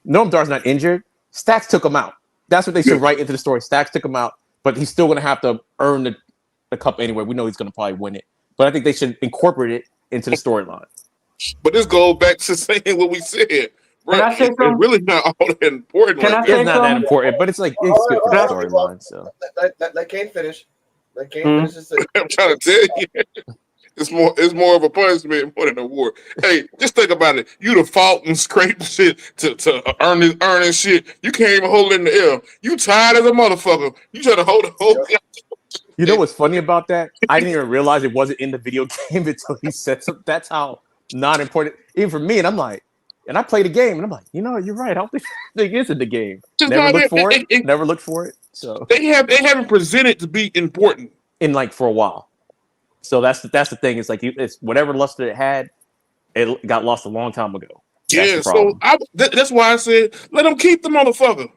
Noam Dar's not injured. Stacks took him out. That's what they should write into the story. Stacks took him out, but he's still going to have to earn the cup anyway. We know he's going to probably win it. But I think they should incorporate it into the storyline. But this goes back to saying what we said. Bro, it's really not all that important. Can I say it's not that important, but it's like it's good for the storyline. So let Kane finish. Let Kane finish this thing. I'm trying to tell you. It's more of a punishment more than a award. Hey, just think about it. You the fought and scraped shit to earn this shit. You can't even hold it in the air. You tired as a motherfucker. You try to hold the whole. You know what's funny about that? I didn't even realize it wasn't in the video game until he said something. That's how not important, even for me. And I'm like, and I play the game, and I'm like, you're right. I don't think it's in the game. Never looked for it. Never looked for it. So they haven't presented to be important in like for a while. So that's the thing. It's like it's whatever luster it had, it got lost a long time ago. Yeah, so that's why I said let him keep the motherfucker.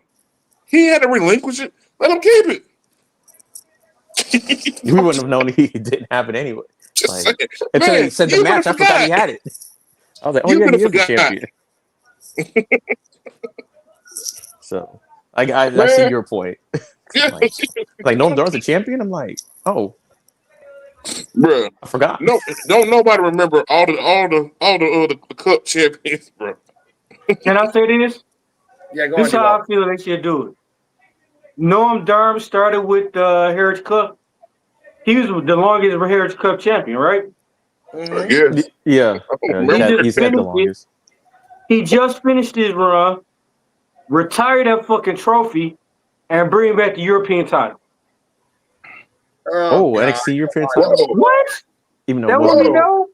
He had to relinquish it. Let him keep it. We wouldn't have known he didn't have it anyway. Like, until he said the match, I forgot he had it. I was like, oh yeah, he is the champion. So I see your point. like Noam Dar's a champion. I'm like, oh. Bro, I forgot. No, don't nobody remember all the cup champions, bro. Can I say this? Yeah, go on. This is how I feel they should do it. Noam Dar started with Heritage Cup. He was the longest Heritage Cup champion, right? Mm-hmm. Yeah. He's had the longest. He just finished his run, retired that fucking trophy, and bring back the European title. Oh, NXT European title. What? Even though that would be dope.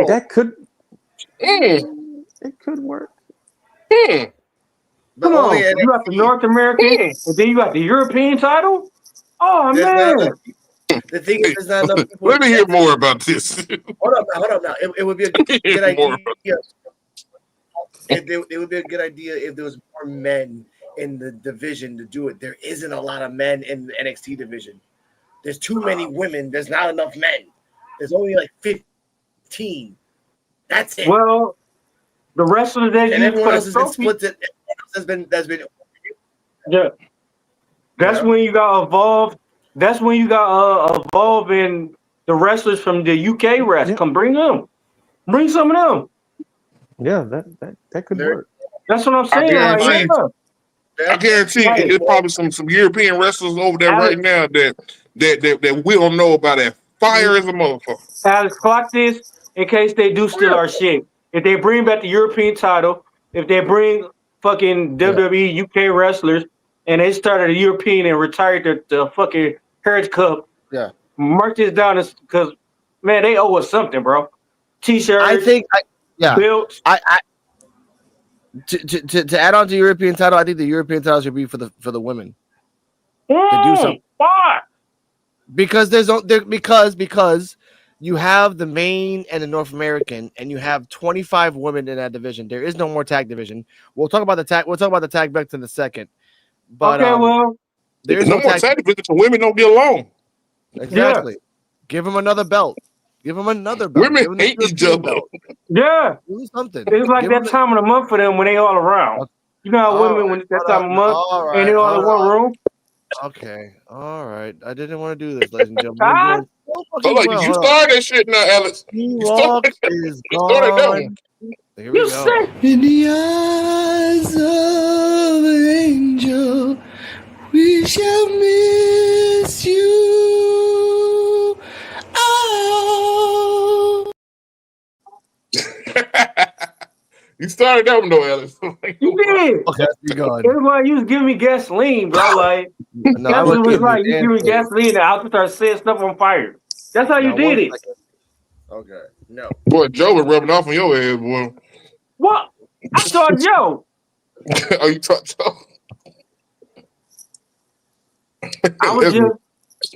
That could it could work. Come on, you got the North American, and then you got the European title. Oh man! The thing is, there's not enough people. Let me hear more about this. Hold up now. It would be a good idea. It would be a good idea if there was more men in the division to do it. There isn't a lot of men in the NXT division. There's too many women. There's not enough men. There's only like 15. That's it. Well, the rest of the day, and everyone else has been split. That's been. Yeah. That's when you got Evolve. That's when you got Evolve and the wrestlers from the UK rest. Come bring them. Bring some of them. Yeah, that could work. That's what I'm saying. I guarantee it's probably some European wrestlers over there right now that we don't know about that. Fire as a motherfucker. Alex, clock this in case they do steal our shit. If they bring back the European title, if they bring fucking WWE UK wrestlers and they started a European and retired the fucking Heritage Cup, mark this down because, man, they owe us something, bro. T-shirts. I think, belts. To add on to European title, I think the European title should be for the women. To do something. Why? Because because you have the main and the North American, and you have 25 women in that division. There is no more tag division. We'll talk about the tag. We'll talk about the tag back in a second. But there's no more tag division. So women don't get along. Exactly. Yeah. Give them another belt. Give them another belt. Women hate each other. Yeah. Do something. It's like that time of the month for them when they all around. You know how women when it's that time of month and they all in one room. Okay. All right. I didn't want to do this, ladies and gentlemen. You started that shit now, Alex. He is gone. Here we You go. sick? In the eyes of an angel, we shall miss you. Oh. You started that one though, Alex. You did. Okay, be gone. Everybody, you was giving me gasoline, bro. Like No, that's what it was like. You Dan giving me Steve. gasoline, and I start setting stuff on fire. That's how you Now, did one it. second. Okay, no. Boy, Joe was rubbing off on your ass, boy. What? I saw Joe. Oh, you talk Joe?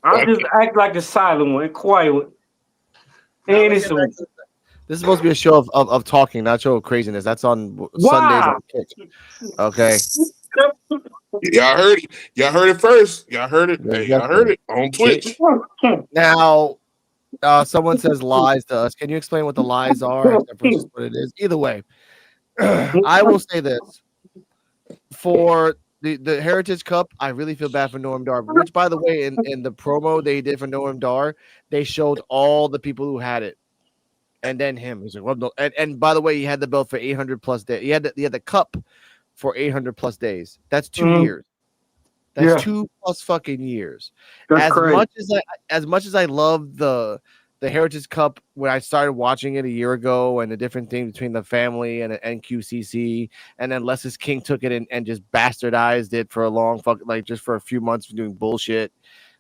I just act like the silent one, quiet one. Now, And let's it's get back to this is supposed to be a show of talking, not a show of craziness. That's on Sundays wow. on Twitch. Okay. Y'all heard it. Y'all heard it first. Y'all heard it. Yeah, Hey, y'all heard it on Twitch. Now, someone says lies to us. Can you explain what the lies are, except for just what it is? Either way, I will say this: for the Heritage Cup, I really feel bad for Noam Dar. Which, by the way, in the promo they did for Noam Dar, they showed all the people who had it, and then him. He's like, well, no. And by the way, he had the belt for 800 plus days. He had the cup for 800 plus days. That's 2 years. That's 2+ fucking years. That's crazy. As much as I love the Heritage Cup when I started watching it a year ago, and the different thing between the family and NQCC, and then Les's King took it and just bastardized it for a long just for a few months doing bullshit.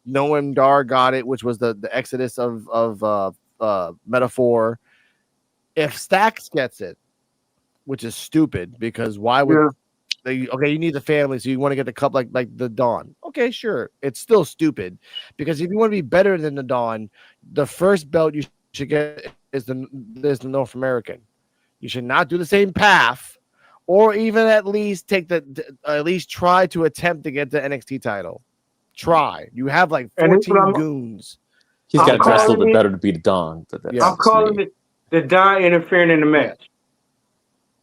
Noam Dar got it, which was the exodus of metaphor. If Stax gets it, which is stupid, because why would you need the family, so you want to get the cup like the Dawn. Okay, sure. It's still stupid, because if you want to be better than the Dawn, the first belt you should get is the North American. You should not do the same path, or even at least at least try to attempt to get the NXT title. Try. You have like 14 goons. He's got to dress a little bit better to be the Dawn. I'm calling it the Dawn interfering in the match. Yeah.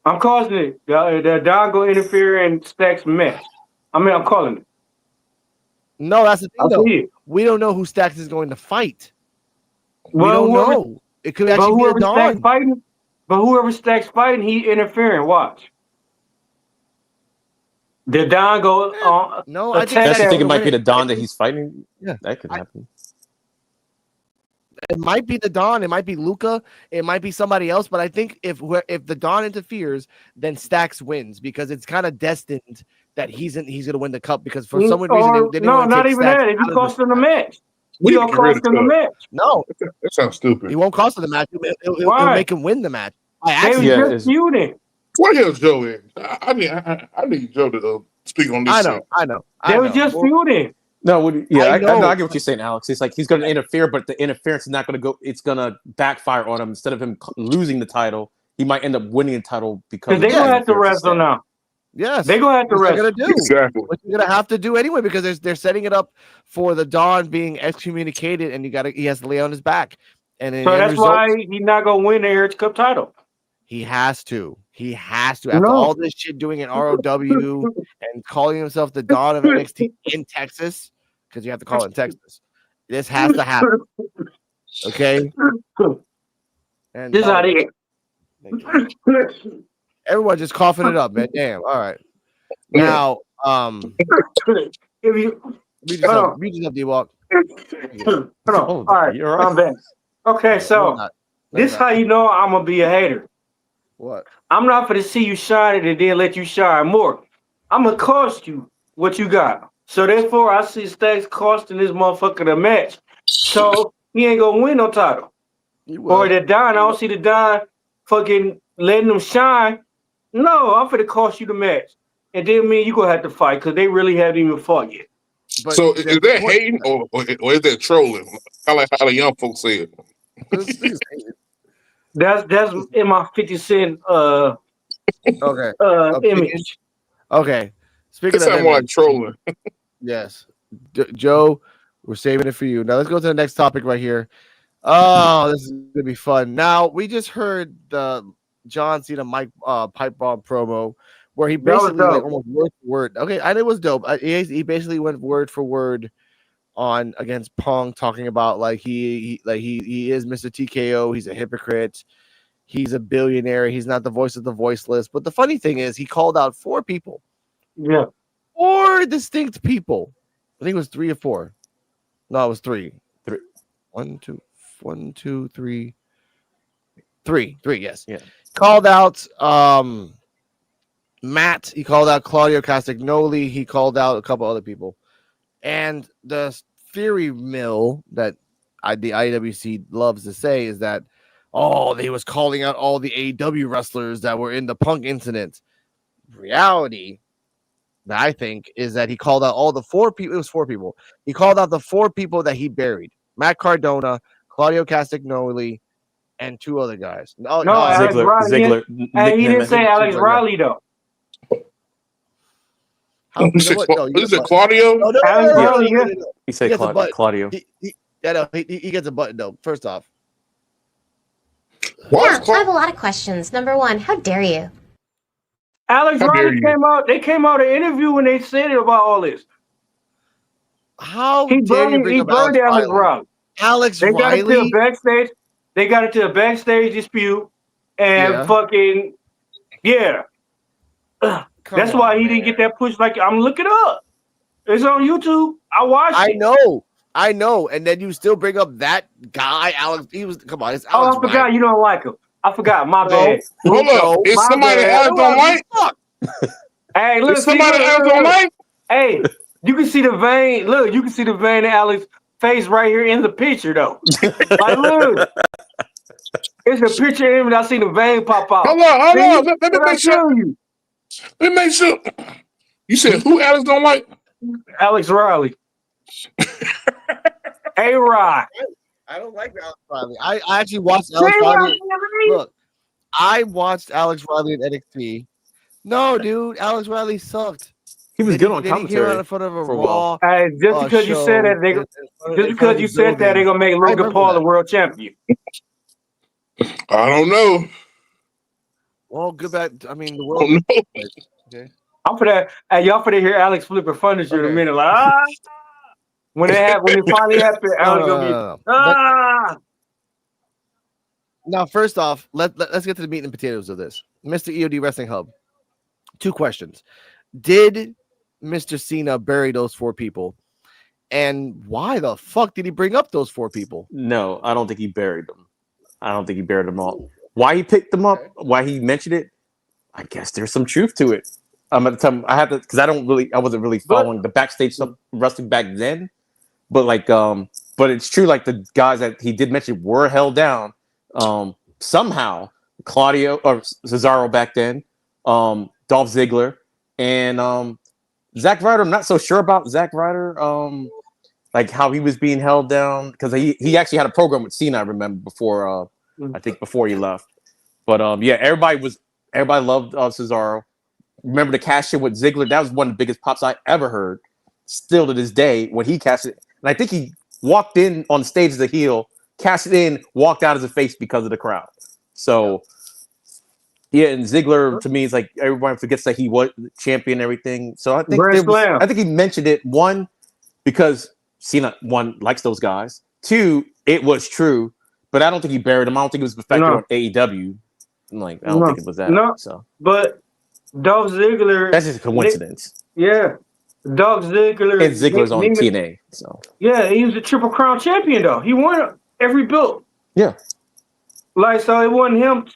I'm calling it the Don go interfere in Stack's match. I'm calling it. No, that's the thing, though. We don't know who Stax is going to fight. We don't know. It could actually be a Don. But whoever Stack's fighting, he interfering. Watch. The Don go on. No, I think it might be the Don that he's fighting. Yeah, that could happen. It might be the Don. It might be Luca. It might be somebody else. But I think if the Don interferes, then Stax wins, because it's kind of destined that he's going to win the cup, because for some reason they didn't want to take Stax. That. If he cost him the match, he don't cost him the match. No, that sounds stupid. He won't cost him the match. It'll make him win the match. They were just feuding. Why is Joe in? I need Joe to speak on this. I know. They were just feuding. No, I get what you're saying, Alex. It's like he's going to interfere, but the interference is not going to go. It's going to backfire on him. Instead of him losing the title, he might end up winning the title because they're going to have to wrestle now. Yes, they're going to have to wrestle. Exactly. What you're going to have to do anyway, because they're setting it up for the Don being excommunicated, and he has to lay on his back. And so that's why he's not going to win the Heritage Cup title. He has to. After all this shit doing an ROW and calling himself the Don of NXT in Texas, because you have to call it in Texas. This has to happen. Okay? And this out here. Everyone just coughing it up, man. Damn. All right. Now, read yourself, D-Walk. Hold on. All right. I'm back. Okay, so this how you know I'm gonna be a hater. What? I'm not gonna see you shine and then let you shine more. I'm gonna cost you what you got. So therefore, I see Stacks costing this motherfucker the match. So he ain't gonna win no title. Or the Don, I don't see the Don fucking letting them shine. No, I'm gonna cost you the match. And then me and you gonna have to fight, because they really haven't even fought yet. But so is that hating or is that trolling? Kind of like how the young folks say it. That's in my 50 Cent image. Okay. Speaking of more like trolling. Yes. Joe, we're saving it for you. Now let's go to the next topic right here. Oh, this is gonna be fun. Now we just heard the John Cena Mike pipe bomb promo where he basically like almost word for word. Okay, and it was dope. He basically went word for word on against Pong, talking about like he is Mr. TKO. He's a hypocrite. He's a billionaire. He's not the voice of the voiceless. But the funny thing is, he called out 4 people. Yeah. 4 distinct people. I think it was 3 or 4. No, it was 3. 3. 1, 2, 3. 3, yes. Yeah. Called out Matt. He called out Claudio Castagnoli. He called out a couple other people. And the theory mill that the IWC loves to say is that, they was calling out all the AEW wrestlers that were in the Punk incident. Reality, that I think, is that he called out all the 4 people. It was 4 people. He called out the 4 people that he buried: Matt Cardona, Claudio Castagnoli, and 2 other guys. No, Alex Riley. Ziggler. He didn't say Alex Riley though. Is it Claudio? No, Alex Riley, yeah. He said Claudio. He gets a button though. First off, Yeah, I have a lot of questions. Number 1, how dare you? Alex Riley came out. They came out an interview when they said it about all this. how He dare you burned bring up Alex Riley. Alex They got into a Riley? backstage. They got into a backstage dispute, and that's why he didn't get that push. Like, I'm looking up. It's on YouTube. I watched it. I know. And then you still bring up that guy, Alex. Come on. It's Alex I forgot Riley. you don't like him. I forgot. My bad. Hold up. Is somebody Alex don't like? Hey, look. Is somebody Alex don't like? Hey, you can see the vein. Look, you can see the vein in Alex's face right here in the picture, though. Like, look. It's a picture of him, and I see the vein pop out. Hold on. Let me make sure. Let me make sure. You said who Alex don't like? Alex Riley. A-Rod. I don't like Alex Riley. I actually watched Alex Riley. Look, I watched Alex Riley in NXT. No, dude, Alex Riley sucked. He was good on Then he came commentary out in front of a for a while. Raw. Just because you said that, they're gonna make Logan Paul the world champion. I don't know. Well, good back. I mean, the world. Okay. I'm for that. Hey, y'all for to hear Alex flipping furniture in a minute. Like, when it finally happened, Alex gonna be Now, first off, let's get to the meat and potatoes of this. Mr. EOD Wrestling Hub. 2 questions. Did Mr. Cena bury those 4 people? And why the fuck did he bring up those 4 people? No, I don't think he buried them. I don't think he buried them all. Why he picked them up? Why he mentioned it? I guess there's some truth to it. I'm gonna tell him I have to, because I wasn't really following the backstage stuff wrestling back then. But but it's true. Like, the guys that he did mention were held down somehow. Claudio or Cesaro back then, Dolph Ziggler, and Zack Ryder. I'm not so sure about Zack Ryder. Like, how he was being held down, because he actually had a program with Cena. I remember before before he left. But everybody loved Cesaro. Remember the cash in with Ziggler? That was one of the biggest pops I ever heard. Still to this day, when he cashed it, and I think he walked in on stage as a heel, cashed it in, walked out as a face because of the crowd. So and Ziggler, to me, is like, everyone forgets that he was champion and everything. So I think I think he mentioned it, 1, because Cena, 1, likes those guys. 2, it was true, but I don't think he buried them. I don't think it was affected on AEW. I don't think it was that. No, so. But Dolph Ziggler. That's just a coincidence. Dolph Ziggler. And Ziggler's on TNA. So. Yeah, he was a Triple Crown champion, though. He won every belt. Yeah. Like, so it wasn't him.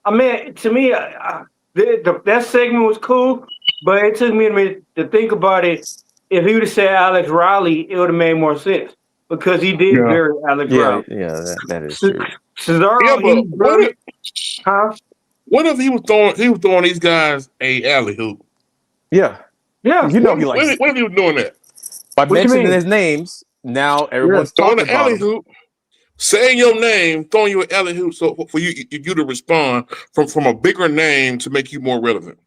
I mean, to me, that segment was cool, but it took me a minute to think about it. If he would have said Alex Riley, it would have made more sense, because he did bury Alex Riley. Yeah, that is true. Cesaro, What if he was throwing these guys a alley hoop? Yeah. Yeah. You know he likes it. What if he was doing that? By mentioning his names, now everyone's talking throwing an about alley hoop, saying your name, throwing you an alley hoop, so for you to respond from a bigger name to make you more relevant.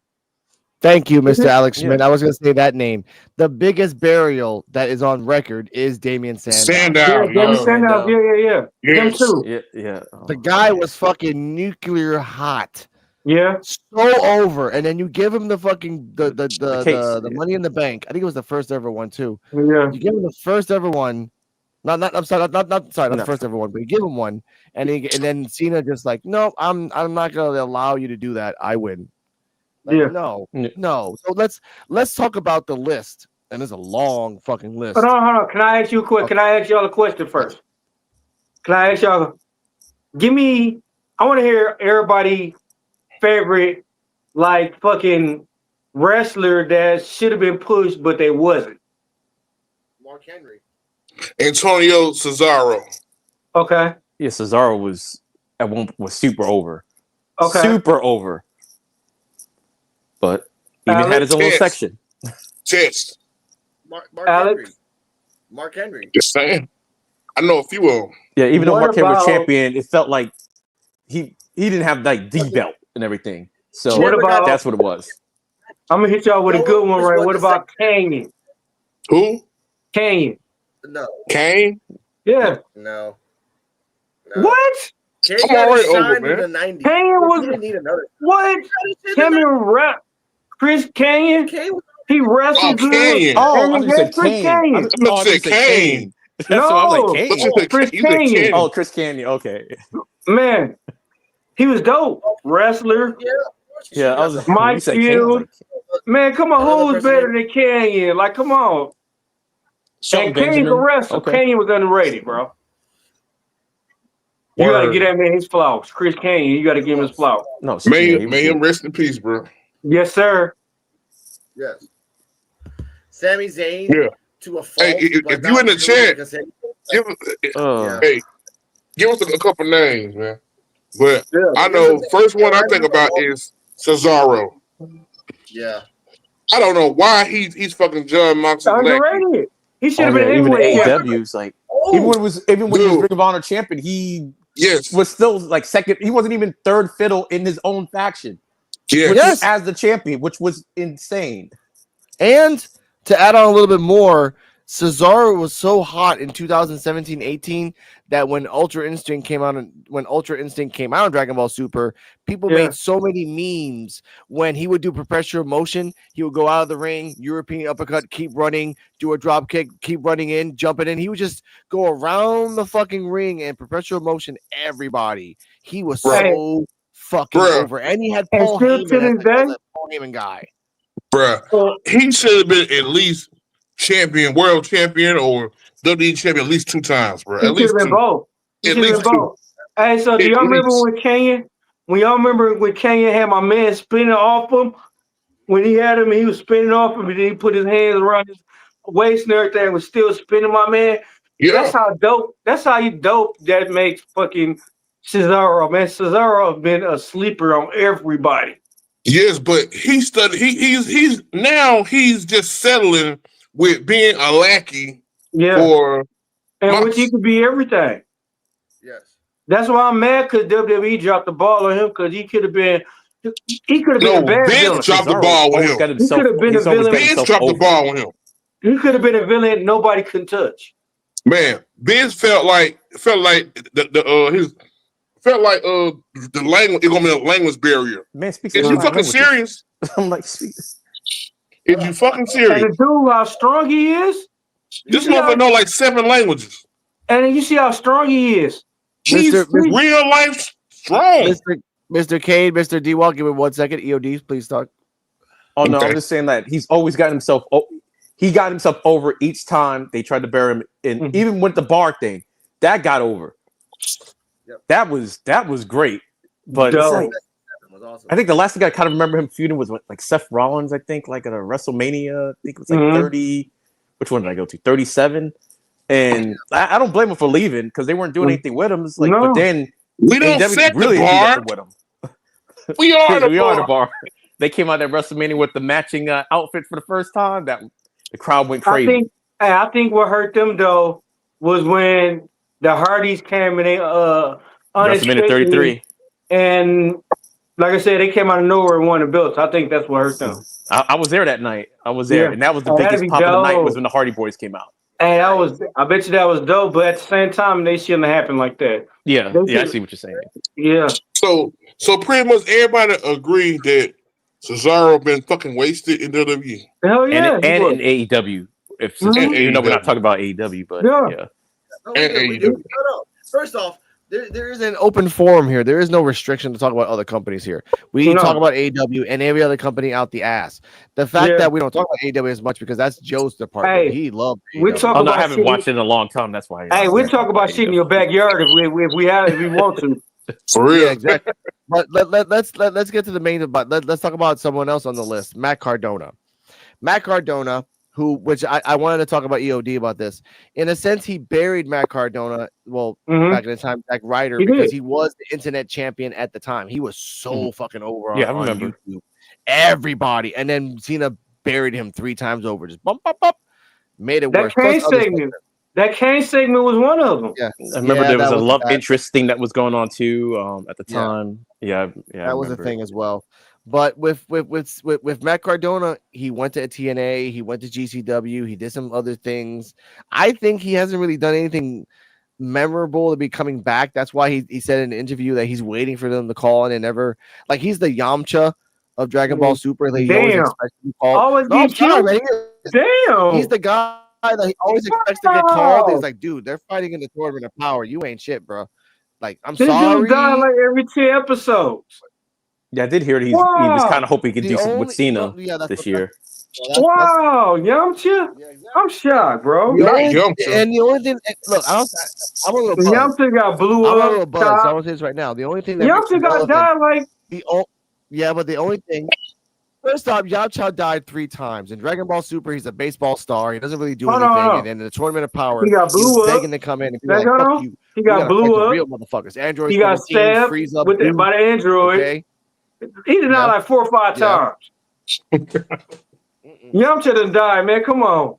Thank you, Mr. Alex Schmidt. I was going to say that name. The biggest burial that is on record is Damian Sandow. Sandow. Yeah. Them too. Yeah. The guy was fucking nuclear hot. Yeah. So over. And then you give him the fucking the money in the bank. I think it was the first ever one too. Yeah. You give him the first ever one, Not the No. first ever one, but he give him one, and then Cena just like, no, I'm not gonna allow you to do that. I win. Like, Yeah. no. So let's talk about the list, and there's a long fucking list. Hold on. Can I ask you a question? Can I ask y'all a question first? Can I ask y'all? I want to hear everybody favorite like fucking wrestler that should have been pushed but they wasn't. Mark Henry. Antonio Cesaro. Okay. Yeah, Cesaro was at one was super over. Okay. Super over. But even had his own little section. Test. Mark Alex? Henry. Mark Henry. Just saying. I know a few of them. Yeah, even though What Mark Henry was about- champion, it felt like he didn't have like the belt and everything. So What about- that's what it was. I'm gonna hit y'all with a good one, right? What about Canyon? Who? Canyon. No. Kane? Yeah. No. What? Kane I'm got already his over, shine in man. the 90s. Canyon He was didn't need another. what? Chris Canyon. Kane was He wrestled good. Canyon. Oh, And I he just said had Chris Kane. Canyon. I thought you said Kane. That's what I was No. like, Kane. What you said? Chris You said Canyon. Canyon. Oh, Chris Canyon. Okay. Man, he was dope. Wrestler. Yeah, I was Mike you said Kane, I was like, Man, come on. Another Who was person better than Canyon? Like, come on. Shelton And Canyon's a Benjamin. wrestler. Okay. Canyon was underrated, bro. You got to get that man his flowers. Chris Canyon, you got to give him his flowers. No, May yeah, he was him good. rest in peace, bro. Yes, sir. Yes. Sami Zayn Yeah. to a fault. Hey, if but you not in the really chat, yeah. hey, give us a couple names, man. But Yeah. I know first one I think about is Cesaro. Yeah. I don't know why he's fucking John Moxley's lackey. Underrated. He should Oh, have yeah, been even the heavyweight champion. AEW's like even when he was Ring of Honor champion, he Yes. was still like second. He wasn't even third fiddle in his own faction. Yes. Which was as the champion, which was insane. And to add on a little bit more, Cesaro was so hot in 2017-18 that when Ultra Instinct came out in Dragon Ball Super, people made so many memes when he would do perpetual motion. He would go out of the ring, European uppercut, keep running, do a drop kick, keep running in, jumping in. He would just go around the fucking ring and perpetual motion everybody. He was so fucking over. And he had Paul Heyman as the Paul Heyman guy. Bruh, he should have been at least world champion, or WWE champion at least 2 times, bro. He At least should have been both. At least 2. Hey, so do y'all remember when Canyon? Had my man spinning off him? When he had him, he was spinning off him, and then he put his hands around his waist and everything, was still spinning my man. Yeah. That's how dope. That's how you dope. That makes fucking Cesaro, man. Cesaro has been a sleeper on everybody. Yes, but he's just settling with being a lackey. For which he could be everything. Yes. That's why I'm mad because WWE dropped the ball on him because he could have been. He could have been a bad villain. Vince dropped the ball with him. He could have been a villain. Vince dropped the ball with him. He could have been a villain nobody could touch. Man, Vince felt like the language is gonna be a language barrier. Man, speaks Is you fucking serious? I'm like, is you fucking serious? And the dude, how strong he is. This motherfucker know like 7 languages. And you see how strong he is. He's real life strong. Mr. Cade, Mr. D-Walk, give me 1 second. EOD, please talk. Oh no, I'm just saying that he's always gotten himself. He got himself over each time they tried to bury him in. Even with the bar thing, that got over. Yep. That was great. But it's like, was awesome. I think the last thing I kind of remember him feuding was like Seth Rollins. I think like at a WrestleMania. I think it was like 30. Which one did I go to? 37. And I don't blame him for leaving because they weren't doing anything with him. It's like, but then we don't set the bar. With him. We are the bar. They came out at WrestleMania with the matching outfit for the first time. That the crowd went crazy. I think what hurt them though was when the Hardys came and they WrestleMania 33. And like I said, they came out of nowhere and won the belts. I think that's what hurt them. I was there that night. I was there, and that was the biggest pop of the night was when the Hardy Boys came out. And I bet you that was dope, but at the same time, they shouldn't have happened like that. Yeah, I see what you're saying. Yeah. So pretty much everybody agreed that Cesaro been fucking wasted in WWE. Hell yeah. And in AEW. Even though we're not talking about AEW, but yeah. and AEW. First off, there is an open forum here. There is no restriction to talk about other companies here. We talk about AEW and every other company out the ass. The fact that we don't talk about AEW as much because that's Joe's department. He loved we AEW. talk about I haven't watched it in a long time. That's why. Hey, we talk about shit in your backyard if we want to. For real. Yeah, exactly. But let's get to the main. But let's talk about someone else on the list, Matt Cardona. Matt Cardona, which I wanted to talk about EOD about this. In a sense, he buried Matt Cardona. Well, back in the time, Zack Ryder, because he was the internet champion at the time. He was so fucking over on YouTube. Everybody, and then Cena buried him 3 times over. Just bump, made it worse. That Kane segment was one of them. Yeah, I remember there was a love interest thing that was going on too at the time. Yeah, that was a thing as well. But with Matt Cardona, he went to TNA, he went to GCW, he did some other things. I think he hasn't really done anything memorable to be coming back. That's why he said in an interview that he's waiting for them to call, and they never, like, he's the Yamcha of Dragon Ball Super. Like, he always expects to be called. He's the guy that he always expects to get called. He's like, dude, they're fighting in the tournament of power. You ain't shit, bro. Like, I'm sorry. Dude died like every 10 episodes. Yeah, I did hear that he was kind of hoping he could do something with Cena this year. Wow, Yamcha? Yeah, exactly. I'm shocked, bro. And the only thing, look, I'm a little buzzed. Yamcha got blew up. I'm a little buzzed. I was this right now. The only thing that Yamcha got died like but the only thing. First off, Yamcha died 3 times. In Dragon Ball Super, he's a baseball star. He doesn't really do anything. And in the Tournament of Power, he got blew up. Begging to come in and be like, fuck you. He got blew up. Real motherfuckers. Android. He got stabbed by the android. Okay? He did not like 4 or 5 times. Yamcha done died, man. Come on.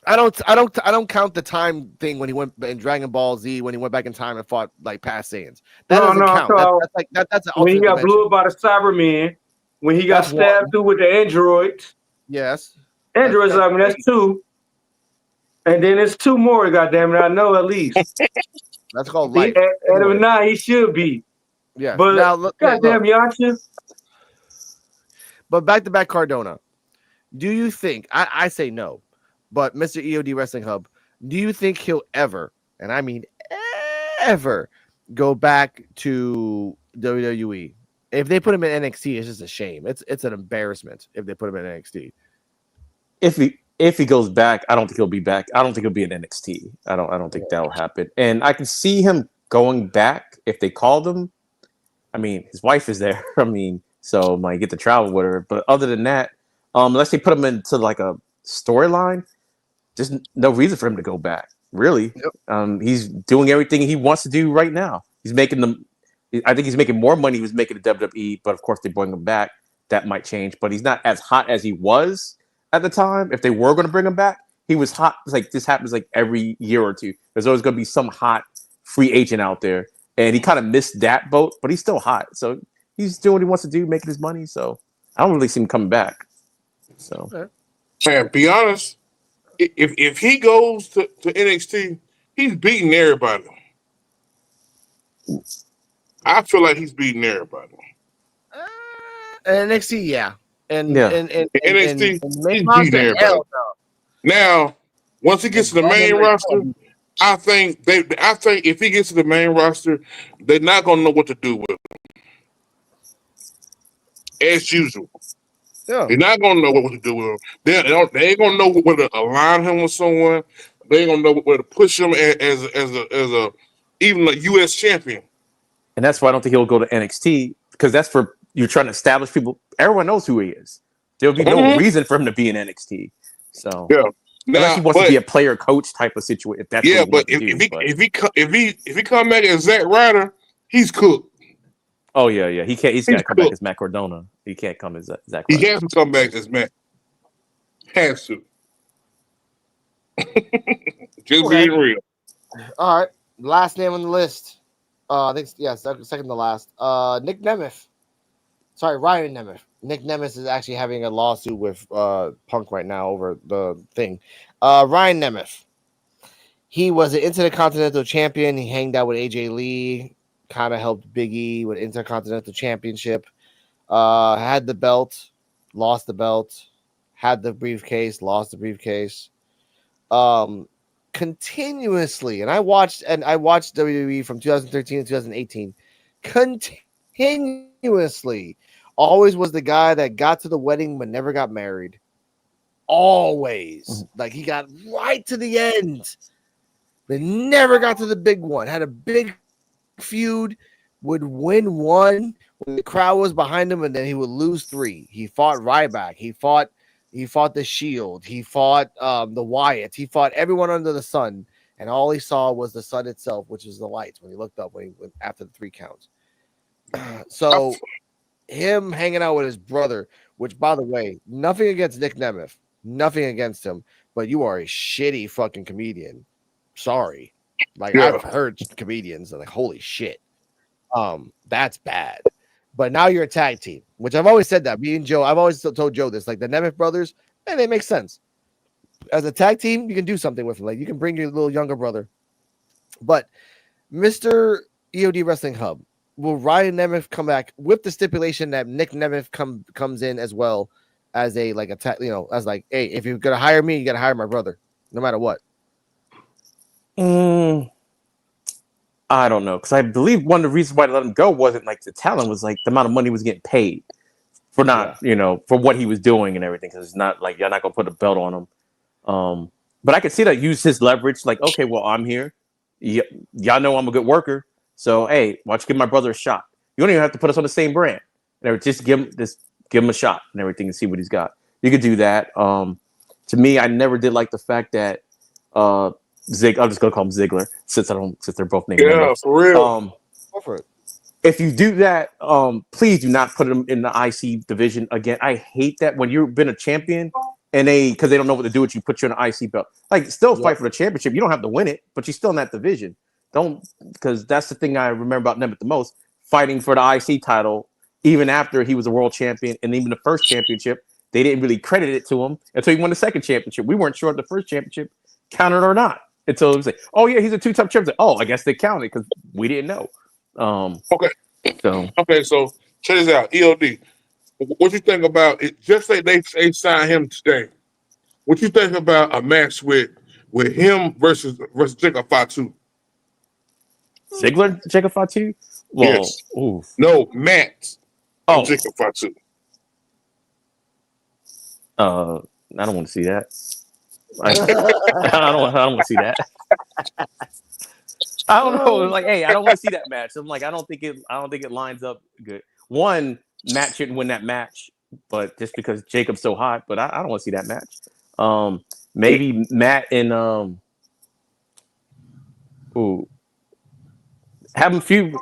I don't count the time thing when he went in Dragon Ball Z when he went back in time and fought like past Saiyans. That doesn't count. That's when he got blew up by the Cybermen. When he got stabbed through with the androids. Yes. Androids, that's 2. And then there's 2 more, goddammit. I know at least. That's called life. Adam 9, he should be. Yeah. But now, goddamn Yamcha. But back to back Cardona. Do you think, I say no, but Mr. EOD Wrestling Hub, do you think he'll ever, and I mean ever, go back to WWE? If they put him in NXT, it's just a shame. It's an embarrassment if they put him in NXT. If he goes back, I don't think he'll be back. I don't think he'll be in NXT. I don't think that'll happen. And I can see him going back if they called him. I mean, his wife is there. I mean, so might get to travel with her. But other than that, unless they put him into like a storyline, there's no reason for him to go back. Really, he's doing everything he wants to do right now. He's making them. I think he's making more money he was making at WWE, but of course they bring him back. That might change, but he's not as hot as he was at the time. If they were going to bring him back, he was hot. It's like this happens like every year or two. There's always going to be some hot free agent out there, and he kind of missed that boat, but he's still hot. So he's doing what he wants to do, making his money. So I don't really see him coming back. So, man, be honest. If he goes to NXT, he's beating everybody. I feel like he's beating everybody. NXT, yeah. And NXT, he's beating everybody. Now, once he gets to the main roster, I think if he gets to the main roster, they're not gonna know what to do with him. As usual. Yeah. They're not gonna know what to do with him. They ain't gonna know where to align him with someone. They ain't gonna know where to push him as a even a U.S. champion. And that's why I don't think he'll go to NXT, because that's for you're trying to establish people. Everyone knows who he is. There'll be no reason for him to be in NXT. So yeah, unless he wants to be a player coach type of situation. If that's if he come back as Zack Ryder, he's cooked. Oh yeah. He can't. He's got to come back as Matt Cardona. He can't come as Zack Ryder. He has to come back as Matt. Has to. Just being real. All right. Last name on the list. I think second to last. Nick Nemeth. Sorry, Ryan Nemeth. Nick Nemeth is actually having a lawsuit with Punk right now over the thing. Ryan Nemeth. He was an Intercontinental Champion. He hanged out with AJ Lee. Kind of helped Big E with Intercontinental Championship. Had the belt, lost the belt. Had the briefcase, lost the briefcase. Kind continuously, and I watched WWE from 2013 to 2018, continuously, always was the guy that got to the wedding but never got married. Always, like he got right to the end, but never got to the big one. Had a big feud, would win one when the crowd was behind him, and then he would lose three. He fought Ryback. He fought the Shield. He fought the Wyatts. He fought everyone under the sun, and all he saw was the sun itself, which is the lights. When he looked up, when he went after the 3 counts. So him hanging out with his brother, which, by the way, nothing against Nick Nemeth, nothing against him, but you are a shitty fucking comedian. Sorry. Like, I've heard comedians and like, holy shit. That's bad. But now you're a tag team, which I've always said that. Me and Joe, I've always told Joe this. Like the Nemeth brothers, they make sense. As a tag team, you can do something with them. Like you can bring your little younger brother. But Mr. EOD Wrestling Hub, will Ryan Nemeth come back with the stipulation that Nick Nemeth comes in as well as a like a as like, hey, if you're gonna hire me, you gotta hire my brother, no matter what. I don't know, because I believe one of the reasons why they let him go wasn't like the talent, was like the amount of money he was getting paid for for what he was doing and everything. Because it's not like you're not gonna put a belt on him. But I could see that use his leverage, like, okay, well, I'm here. Y'all know I'm a good worker, so hey, why don't you give my brother a shot? You don't even have to put us on the same brand. Just give him a shot and everything and see what he's got. You could do that. To me, I never did like the fact that I'm just gonna call him Ziggler since they're both named. Yeah, for real. Go for it. If you do that, please do not put him in the IC division again. I hate that when you've been a champion and because they don't know what to do with you, put you in an IC belt. Like, still fight for the championship. You don't have to win it, but you're still in that division. Because that's the thing I remember about Nemeth the most, fighting for the IC title, even after he was a world champion, and even the first championship, they didn't really credit it to him until he won the second championship. We weren't sure if the first championship counted or not until it was like, oh yeah, he's a 2-time champion. Oh, I guess they counted because we didn't know. Okay, so check this out, EOD. What you think about it? Just say they sign him today. What you think about a match with him versus Jacob Fatu? Ziggler, Jacob Fatu? Well, yes. Oof. No, Matt. Jacob Fatu. I don't want to see that. I don't want to see that. I don't know. Like, hey, I don't want to see that match. I'm like, I don't think it lines up good. One, Matt shouldn't win that match, but just because Jacob's so hot. But I don't want to see that match. Maybe Matt and have him feud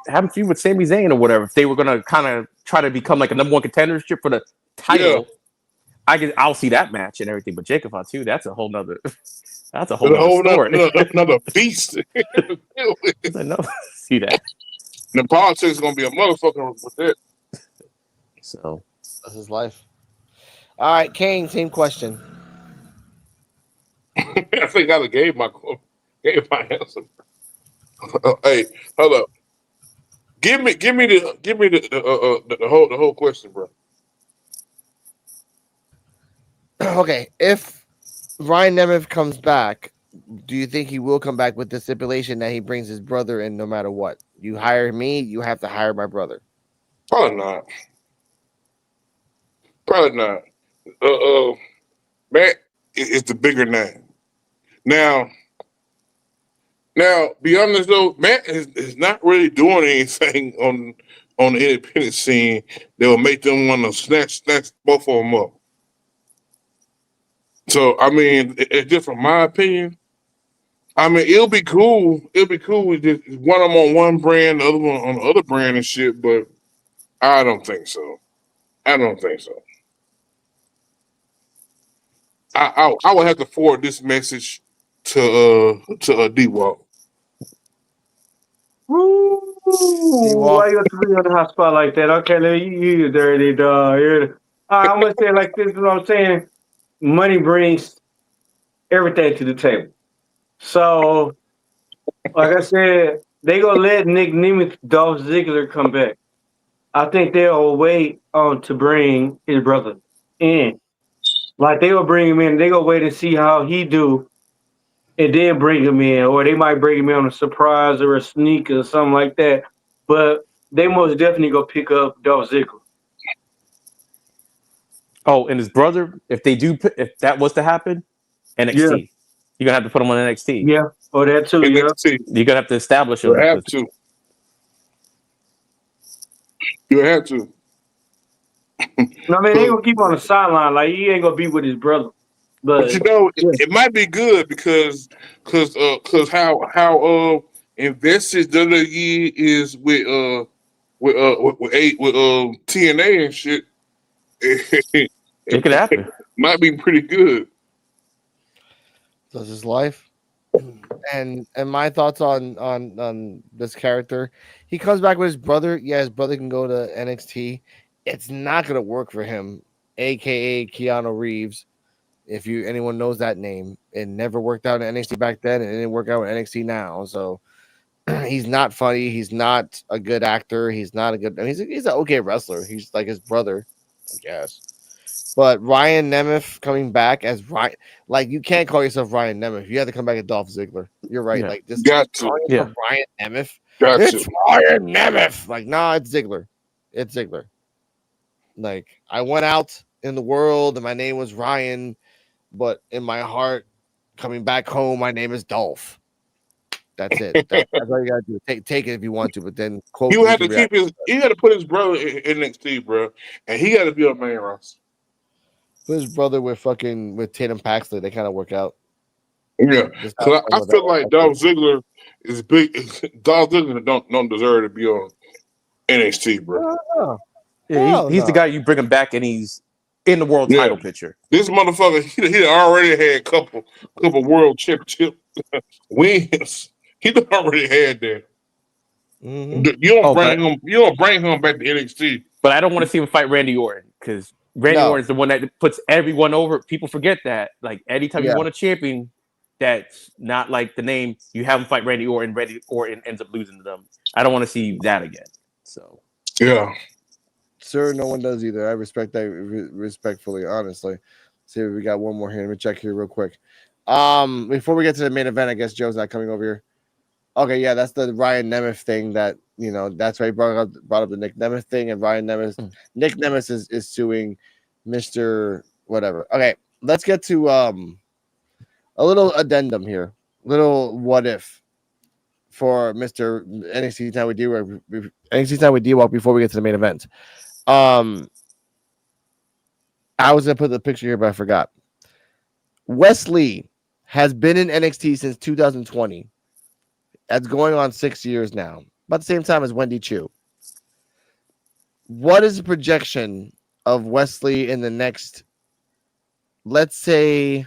with Sami Zayn or whatever. If they were gonna kind of try to become like a number 1 contendership for the title, I'll see that match and everything. But Jacob Fatu, that's a whole nother. That's a whole story. Another beast. I know. See that. The politics is gonna be a motherfucker with it. So that's his life. All right, Kane, same question. I think I gave my answer. Hey, hold up. Give me the whole question, bro. Okay, if Ryan Nemeth comes back, do you think he will come back with the stipulation that he brings his brother in no matter what? You hire me, you have to hire my brother. Probably not. Matt is the bigger name. Now, be honest though, Matt is not really doing anything on the independent scene that will make them want to snatch both of them up. So, I mean, it's just from my opinion. I mean, it'll be cool. It'll be cool with just one of them on one brand, the other one on the other brand and shit, but I don't think so. I would have to forward this message to D-Walk. Why you to be on the hot spot like that? Okay, you dirty dog. I'm gonna say like this is what I'm saying. Money brings everything to the table. So, like I said, they gonna let Nick Nemeth, Dolph Ziggler come back. I think they'll wait to bring his brother in. Like they will bring him in. They gonna wait and see how he do and then bring him in, or they might bring him in on a surprise or a sneak or something like that. But they most definitely go pick up Dolph Ziggler. Oh, and his brother, if that was to happen, Yeah, NXT. You're gonna have to put him on NXT. yeah, or that too. Yeah, NXT. You're gonna have to establish You him. have to. You have to. I mean, they So, gonna keep on the sideline. Like he ain't gonna be with his brother, but but you know, yeah, it might be good because how invested WWE is with TNA and shit. It could happen. Might be pretty good. That's his life. And my thoughts on this character, he comes back with his brother. Yeah, his brother can go to NXT. It's not gonna work for him, aka Keanu Reeves. If anyone knows that name, it never worked out in NXT back then, and it didn't work out in NXT now. So he's not funny. He's not a good actor. He's not a good. I mean, he's an okay wrestler. He's like his brother, I guess. But Ryan Nemeth coming back as Ryan, like you can't call yourself Ryan Nemeth. You have to come back as Dolph Ziggler. You're right. Yeah. Like just Got to. calling Yeah. yourself Ryan Nemeth. Got It's to. Ryan Nemeth. Like, nah, it's Ziggler. It's Ziggler. Like I went out in the world and my name was Ryan, but in my heart, coming back home, my name is Dolph. That's it. That's all you gotta do. Take it if you want to, but then quote He me had to to keep react. his. He had to put his brother in NXT, bro, and he got to be a main roster. His brother with Tatum Paxley, they kind of work out. Yeah, Just not because I with feel like Dolph that. Ziggler is big. Dolph Ziggler don't deserve to be on NXT, bro. Oh, Yeah, hell he's the no. guy you bring him back and he's in the world Yeah, title picture. this motherfucker he already had couple world championship wins. He done already had that. Mm-hmm. Oh, but You don't bring him back to NXT. I don't want to see him fight Randy Orton because Randy No. Orton is the one that puts everyone over. People forget that. Like anytime you Yeah. want a champion, that's not like the name. You have him fight Randy Orton. Randy Orton ends up losing to them. I don't want to see that again. So Yeah, Sir, no one does either. I respect that respectfully, honestly. See if we got one more here. Let me check here real quick. Before we get to the main event, I guess Joe's not coming over here. Okay, yeah, that's the Ryan Nemeth thing that that's why he brought up the Nick Nemeth thing, and Nick Nemeth is suing Mr. Whatever. Okay, let's get to a little addendum here. Little what if for Mr. NXT Time with D-Walk before we get to the main event. I was gonna put the picture here, but I forgot. Wesley has been in NXT since 2020. That's going on 6 years now. About the same time as Wendy Chu. What is the projection of Wesley in the next, let's say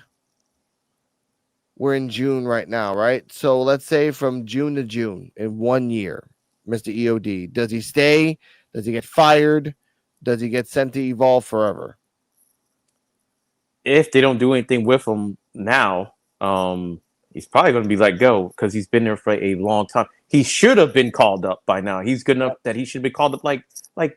we're in June right now, right? So let's say from June to June in 1 year, Mr. EOD. Does he stay? Does he get fired? Does he get sent to Evolve forever? if they don't do anything with him now, he's probably going to be let go because he's been there for a long time. He should have been called up by now. He's good enough that he should be called up like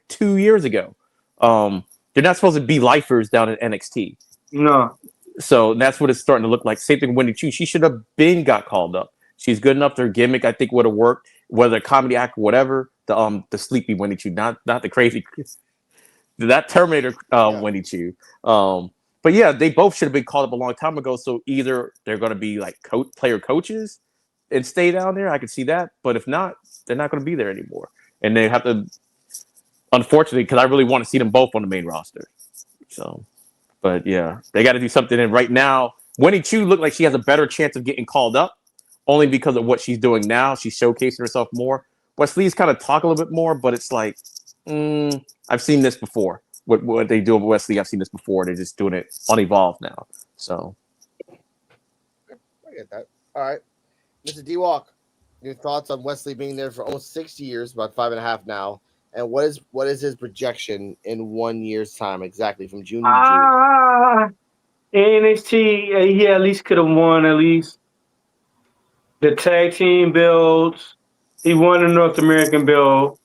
2 years ago. They're not supposed to be lifers down at NXT. no, So that's what it's starting to look like. Same thing with Wendy Chu. She should have been got called up. She's good enough. Their gimmick, I think, would have worked. Whether a comedy act or whatever, the sleepy Wendy Chu, not the crazy, that Terminator Wendy Chu. But yeah, they both should have been called up a long time ago. So either they're going to be like player coaches and stay down there. I could see that. But if not, they're not going to be there anymore. And they have to, unfortunately, because I really want to see them both on the main roster. So. But yeah, they got to do something. And right now, Winnie Chu looked like she has a better chance of getting called up only because of what she's doing now. She's showcasing herself more. Wesley's kind of talk a little bit more, but it's like, I've seen this before. What they do with Wesley, I've seen this before. They're just doing it on Evolve now. So I get that. All right. Mr. D-Walk, your thoughts on Wesley being there for almost 6 years, about 5.5 now. And what is his projection in 1 year's time exactly from June to June? NXT, he at least could have won at least the tag team belts. He won the North American belt.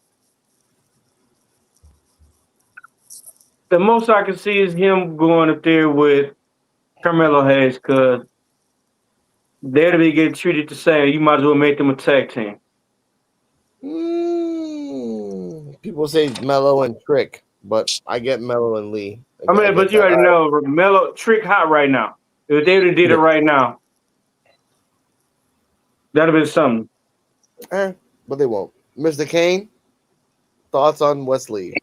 The most I can see is him going up there with Carmelo Hayes, because they're to be getting treated the same. You might as well make them a tag team. People say Mello and Trick, but I get Mello and Lee. I mean, but you that. already know Melo Trick hot right now. If they would have did it right now, that'd have been something. But they won't. Mr. Kane, thoughts on Wesley?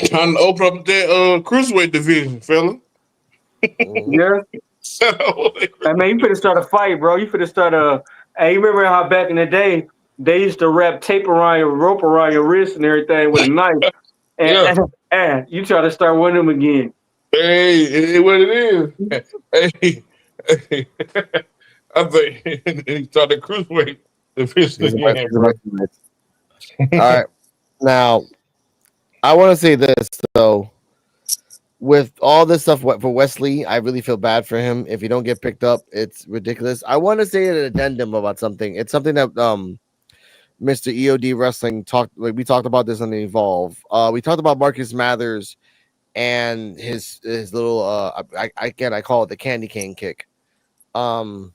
Trying to open up that cruiserweight division, fella. Yeah. I mean, you finna start a fight, bro. You finna start a. Hey, you remember how back in the day they used to wrap tape around your rope around your wrist and everything with a knife, and you try to start winning them again. Hey, it is what it is. Hey, I think he started cruiserweight division again, bro. All right, now I want to say this though. With all this stuff for Wesley, I really feel bad for him. If you don't get picked up, it's ridiculous. I want to say an addendum about something. It's something that Mr. EOD Wrestling talked. We talked about this on the Evolve. We talked about Marcus Mathers and his little I call it the candy cane kick. I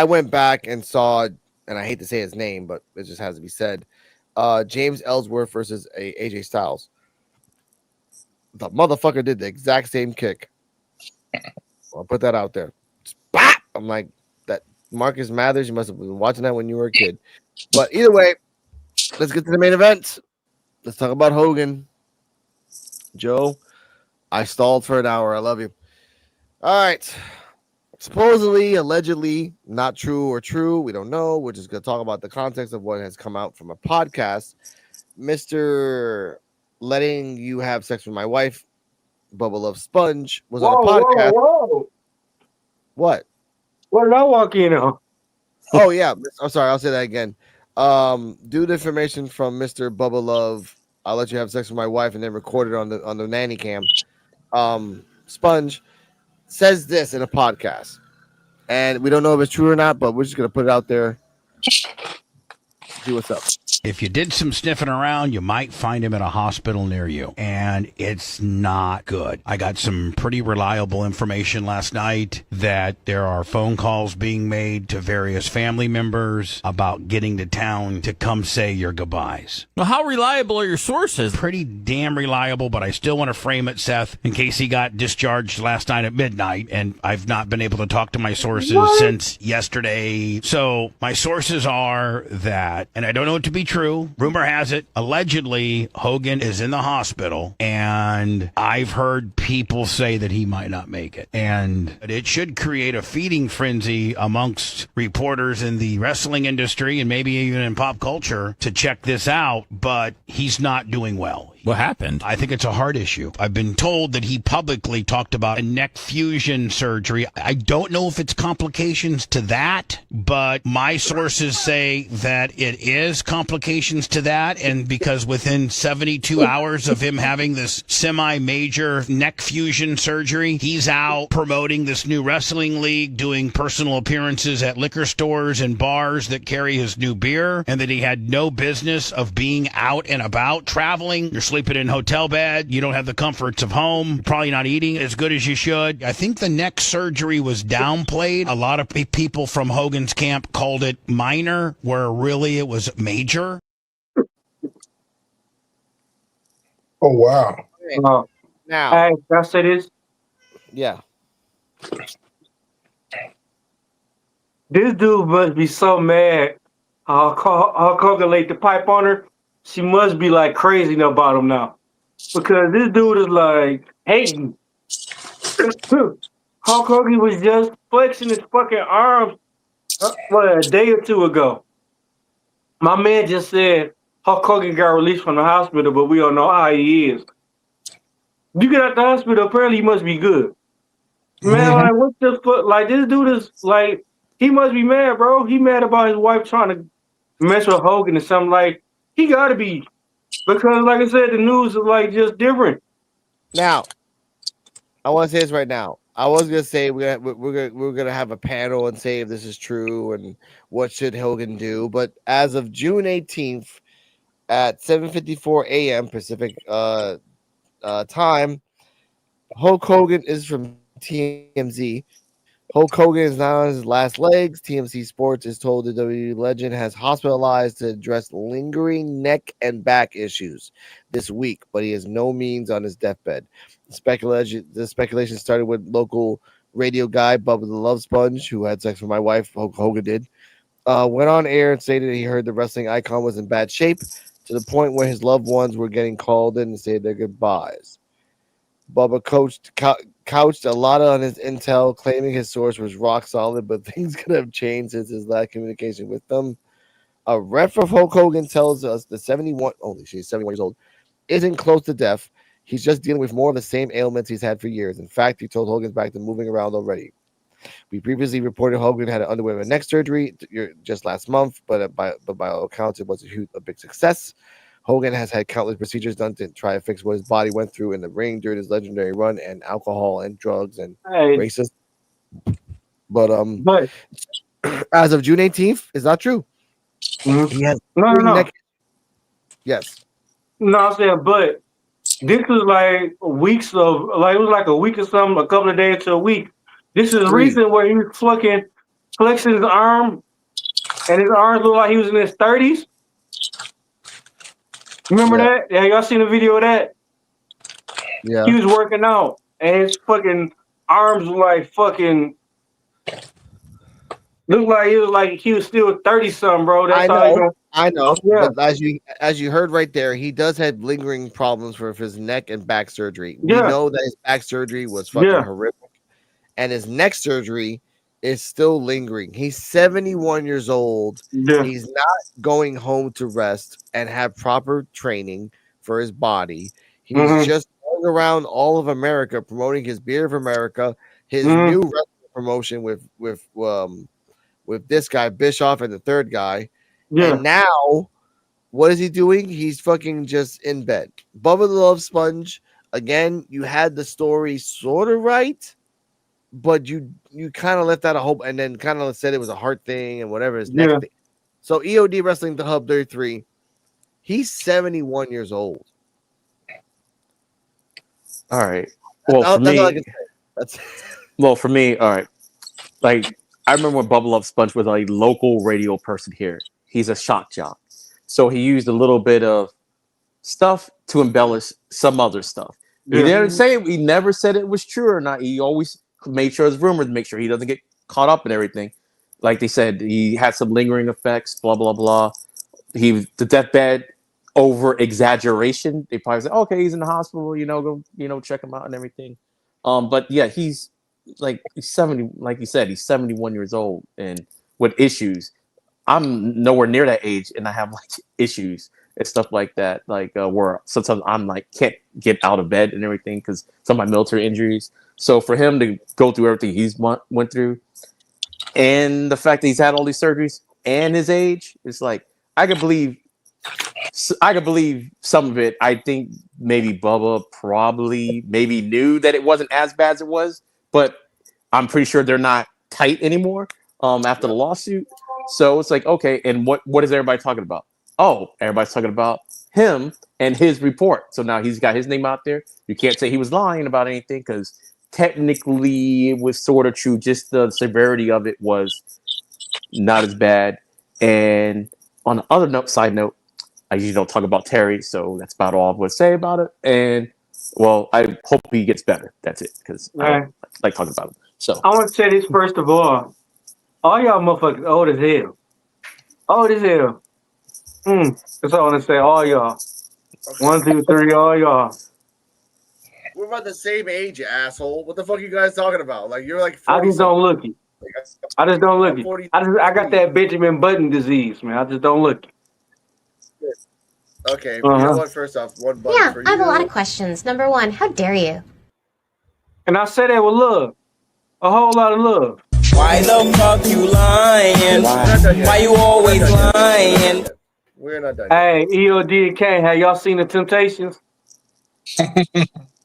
went back and saw, and I hate to say his name, but it just has to be said. James Ellsworth versus AJ Styles. The motherfucker did the exact same kick. I'll put that out there. Bop! I'm like, that Marcus Mathers, you must have been watching that when you were a kid. But either way, let's get to the main event. Let's talk about Hogan. Joe, I stalled for an hour. I love you. All right. Supposedly, allegedly, not true or true. We don't know. We're just going to talk about the context of what has come out from a podcast. Mr. Letting You Have Sex with My Wife, Bubba Love Sponge, was on a podcast. Whoa. What? What did I walk in on? Oh, yeah. I'm sorry. I'll say that again. Due to information from Mr. Bubba Love, I'll let you have sex with my wife, and then record it on the nanny cam. Sponge says this in a podcast, and we don't know if it's true or not, but we're just gonna put it out there. See what's up. If you did some sniffing around, you might find him at a hospital near you, and it's not good. I got some pretty reliable information last night that there are phone calls being made to various family members about getting to town to come say your goodbyes. Well, how reliable are your sources? Pretty damn reliable, but I still want to frame it, Seth, in case he got discharged last night at midnight, and I've not been able to talk to my sources since yesterday. So my sources are that, and I don't know it to be true. Rumor has it, allegedly, Hogan is in the hospital, and I've heard people say that he might not make it. And it should create a feeding frenzy amongst reporters in the wrestling industry and maybe even in pop culture to check this out, but he's not doing well. What happened? I think it's a heart issue. I've been told that he publicly talked about a neck fusion surgery. I don't know if it's complications to that, but my sources say that it is complications to that, and because within 72 hours of him having this semi-major neck fusion surgery, he's out promoting this new wrestling league, doing personal appearances at liquor stores and bars that carry his new beer, and that he had no business of being out and about traveling. You're sleeping in hotel bed. You don't have the comforts of home. You're probably not eating as good as you should. I think the neck surgery was downplayed. A lot of people from Hogan's camp called it minor, where really it was major. Oh, wow. Now, Hey, can I say this? yeah. This dude must be so mad. I'll Hogan laid the pipe on her. She must be like crazy about him now, because this dude is like hating. Hulk Hogan was just flexing his fucking arms a day or two ago. My man just said Hulk Hogan got released from the hospital, but we don't know how he is. You get out the hospital, apparently he must be good. Man, like what the fuck? Like this dude is like, he must be mad, bro. He mad about his wife trying to mess with Hogan or something. Like, he gotta be, because like I said, the news is like just different. Now, I want to say this right now. I was gonna say we're gonna have a panel and say if this is true and what should Hogan do. But as of June 18th at 7:54 a.m. Pacific time, Hulk Hogan is from TMZ. Hulk Hogan is now on his last legs. TMC Sports is told the WWE legend has hospitalized to address lingering neck and back issues this week, but he has no means on his deathbed. The speculation started with local radio guy Bubba the Love Sponge, who had sex with my wife. Hulk Hogan did. Went on air and stated he heard the wrestling icon was in bad shape to the point where his loved ones were getting called in and say their goodbyes. Bubba couched a lot on his intel, claiming his source was rock solid, but things could have changed since his last communication with them. A rep of Hulk Hogan tells us the 71, holy shit, 71 years old, isn't close to death. He's just dealing with more of the same ailments he's had for years. In fact, he told Hogan's back to moving around already. We previously reported Hogan had underwent a neck surgery just last month, but by all accounts, it was a big success. Hogan has had countless procedures done to try to fix what his body went through in the ring during his legendary run, and alcohol and drugs and racist. But as of June 18th, it's not true. He has no. Yes. No, I'm saying, but this is like weeks of like it was like a week or something, a couple of days to a week. This is the reason where he was fucking flexing his arm, and his arms look like he was in his 30s. Remember that? Yeah, y'all seen a video of that? Yeah. He was working out, and his fucking arms were like fucking. Looked like he was still 30-something, bro. That's I know. Yeah. But as you heard right there, he does have lingering problems with his neck and back surgery. We know that his back surgery was fucking horrific, and his neck surgery is still lingering. He's 71 years old. Yeah. He's not going home to rest and have proper training for his body. He's just going around all of America promoting his Beer of America, his new wrestling promotion with this guy Bischoff and the third guy. Yeah. And now, what is he doing? He's fucking just in bed. Bubba the Love Sponge. Again, you had the story sort of right, but you kind of left out a hope, and then kind of said it was a heart thing and whatever his next thing. So EOD Wrestling the Hub 33. He's 71 years old. All right. Well, for me, all right. Like, I remember when Bubba Love Sponge was a local radio person here. He's a shock jock. So he used a little bit of stuff to embellish some other stuff. He didn't say he never said it was true or not. He always made sure it's rumored to make sure he doesn't get caught up in everything. Like they said, he had some lingering effects, blah, blah, blah. The deathbed over exaggeration. They probably said, okay, he's in the hospital, go, check him out and everything. But yeah, he's 70, like you said, he's 71 years old and with issues. I'm nowhere near that age and I have issues and stuff like that. Where sometimes I'm can't get out of bed and everything because some of my military injuries. So for him to go through everything he's went through and the fact that he's had all these surgeries and his age, it's I could believe some of it. I think maybe Bubba maybe knew that it wasn't as bad as it was, but I'm pretty sure they're not tight anymore after the lawsuit. So it's okay, and what is everybody talking about? Oh, everybody's talking about him and his report. So now he's got his name out there. You can't say he was lying about anything because technically it was sort of true. Just the severity of it was not as bad. And on the other side note, I usually don't talk about Terry, so that's about all I would say about it. And well, I hope he gets better. That's it, because I like talking about him. So I want to say this first of all y'all motherfuckers old as hell. Old as hell. That's all I want to say. All y'all. 1, 2, 3, all y'all. We're about the same age, you asshole. What the fuck are you guys talking about? You're 40. I just don't look it. I just don't look it. I got that Benjamin Button disease, man. I just don't look it. Okay, you know what? First off, one button for you. I have a lot of questions. Number one, how dare you? And I say that with love. A whole lot of love. Why the fuck you lying? Why you always lying? We're not done. Hey, EOD and K, have y'all seen the Temptations?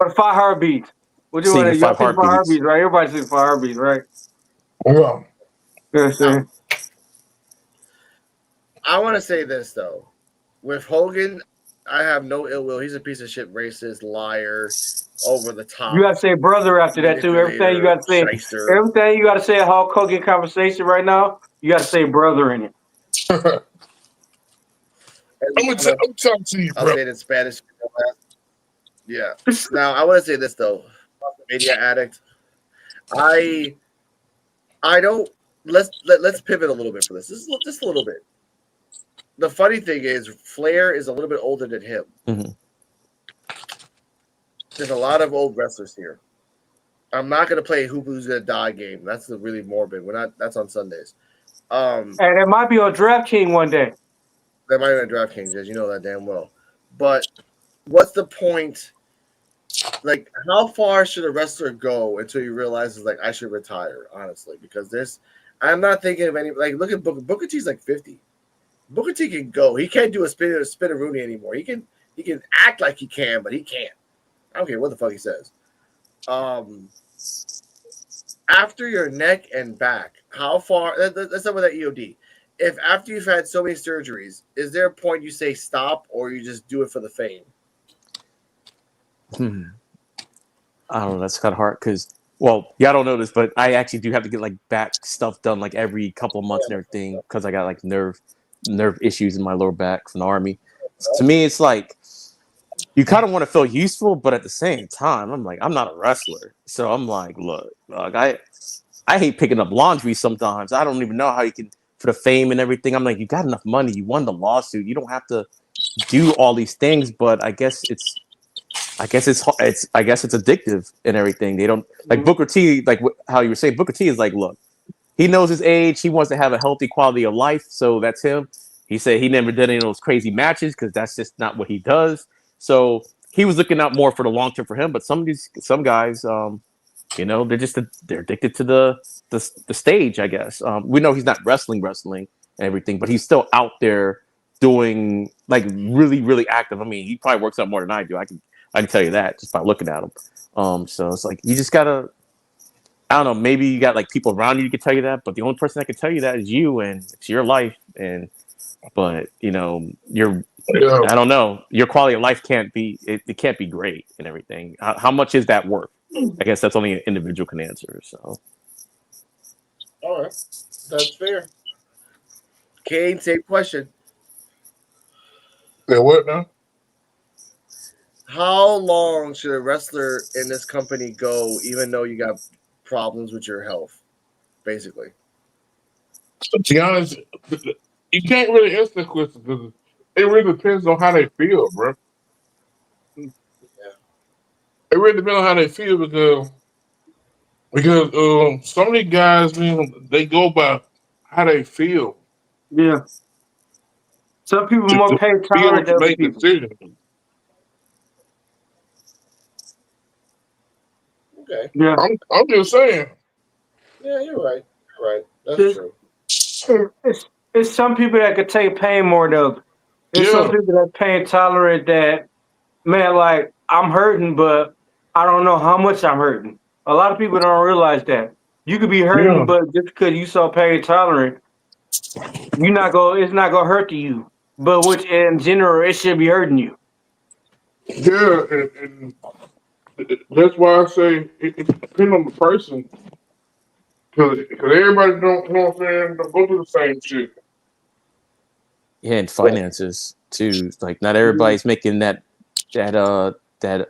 Or 5 Heartbeats? What you want to? Y'all seen 5 Heartbeats, right? Everybody seen 5 Heartbeats, right? Yeah. Yes, sir. I want to say this though, with Hogan, I have no ill will. He's a piece of shit, racist, liar, over the top. You gotta say brother after that too. Everything you gotta say, shyster. everything you gotta say a Hulk Hogan conversation right now. You gotta say brother in it. I'm talking to you, I'll bro. say it in Spanish. Yeah. Now I want to say this though, media addict. I don't. Let's pivot a little bit for this. Just a little bit. The funny thing is, Flair is a little bit older than him. Mm-hmm. There's a lot of old wrestlers here. I'm not gonna play Who's Gonna Die game. That's really morbid. We're not. That's on Sundays. And it might be on Draft King one day. That might be on DraftKings, as you know that damn well. But what's the point? Like, how far should a wrestler go until you realize like I should retire? Honestly, because I'm not thinking of any. Like, look at Booker T's like 50. Booker T can go. He can't do a spin-a-rooney anymore. He can act like he can, but he can't. I don't care what the fuck he says. After your neck and back, how far? Let's start with that EOD. If after you've had so many surgeries, is there a point you say stop, or you just do it for the fame? I don't know. That's kind of hard because, well, y'all don't know this, but I actually do have to get like back stuff done like every couple of months and everything because I got like nerve issues in my lower back from the army. So to me, it's like you kind of want to feel useful, but at the same time, I'm like, I'm not a wrestler, so I'm like, look, I hate picking up laundry sometimes. I don't even know how you can for the fame and everything. I'm like, you got enough money, you won the lawsuit, you don't have to do all these things. But I guess it's addictive and everything. They don't like Booker T, like how you were saying. Booker T is like, look, he knows his age. He wants to have a healthy quality of life. So that's him. He said he never did any of those crazy matches because that's just not what he does. So he was looking out more for the long term for him. But some guys, they're addicted to the stage, I guess. We know he's not wrestling and everything, but he's still out there doing like really, really active. I mean, he probably works out more than I do. I can tell you that just by looking at him. So it's like you just gotta. I don't know. Maybe you got like people around you can tell you that, but the only person that can tell you that is you, and it's your life. But I don't know. Your quality of life can't be. It can't be great and everything. How much is that worth? I guess that's only an individual can answer. So. All right, that's fair. Kane, same question. Yeah, what now? How long should a wrestler in this company go, even though you got problems with your health, basically? To be honest, you can't really answer that question because it really depends on how they feel, bro. Yeah. It really depends on how they feel because some of these guys, man, they go by how they feel. Yeah. Some people To more pain be able tolerant to than other make people. decisions. Okay. Yeah. I'm just saying. Yeah, you're right. You're right. That's true. It's some people that could take pain more than others. There's some Yeah. people that pain tolerant that, man, like, I'm hurting, but I don't know how much I'm hurting. A lot of people don't realize that. You could be hurting, Yeah. but just because you so pain tolerant, it's not gonna hurt you. But which in general, it should be hurting you. Yeah, and that's why I say it depends on the person. Because everybody don't, you know what I'm saying, don't go through the same shit. Yeah, and finances too. Like not everybody's making that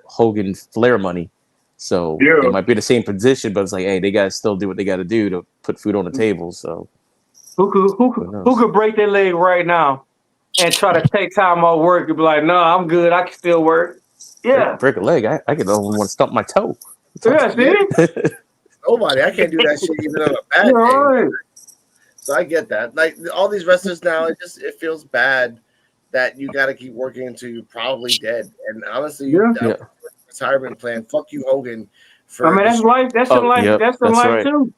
Hogan Flair money. So Yeah. they might be in the same position, but it's like, hey, they gotta still do what they gotta do to put food on the table. So Who could break their leg right now and try to take time off work and be like, no, I'm good, I can still work. Yeah. break a leg. I could only want to stump my toe. Yeah, see? Nobody. I can't do that shit even on a bad day. Right. So I get that. Like all these wrestlers now, it feels bad that you got to keep working until you're probably dead. And honestly, retirement plan. Fuck you, Hogan. I mean, that's life. That's in life. Yep, that's in life right. too.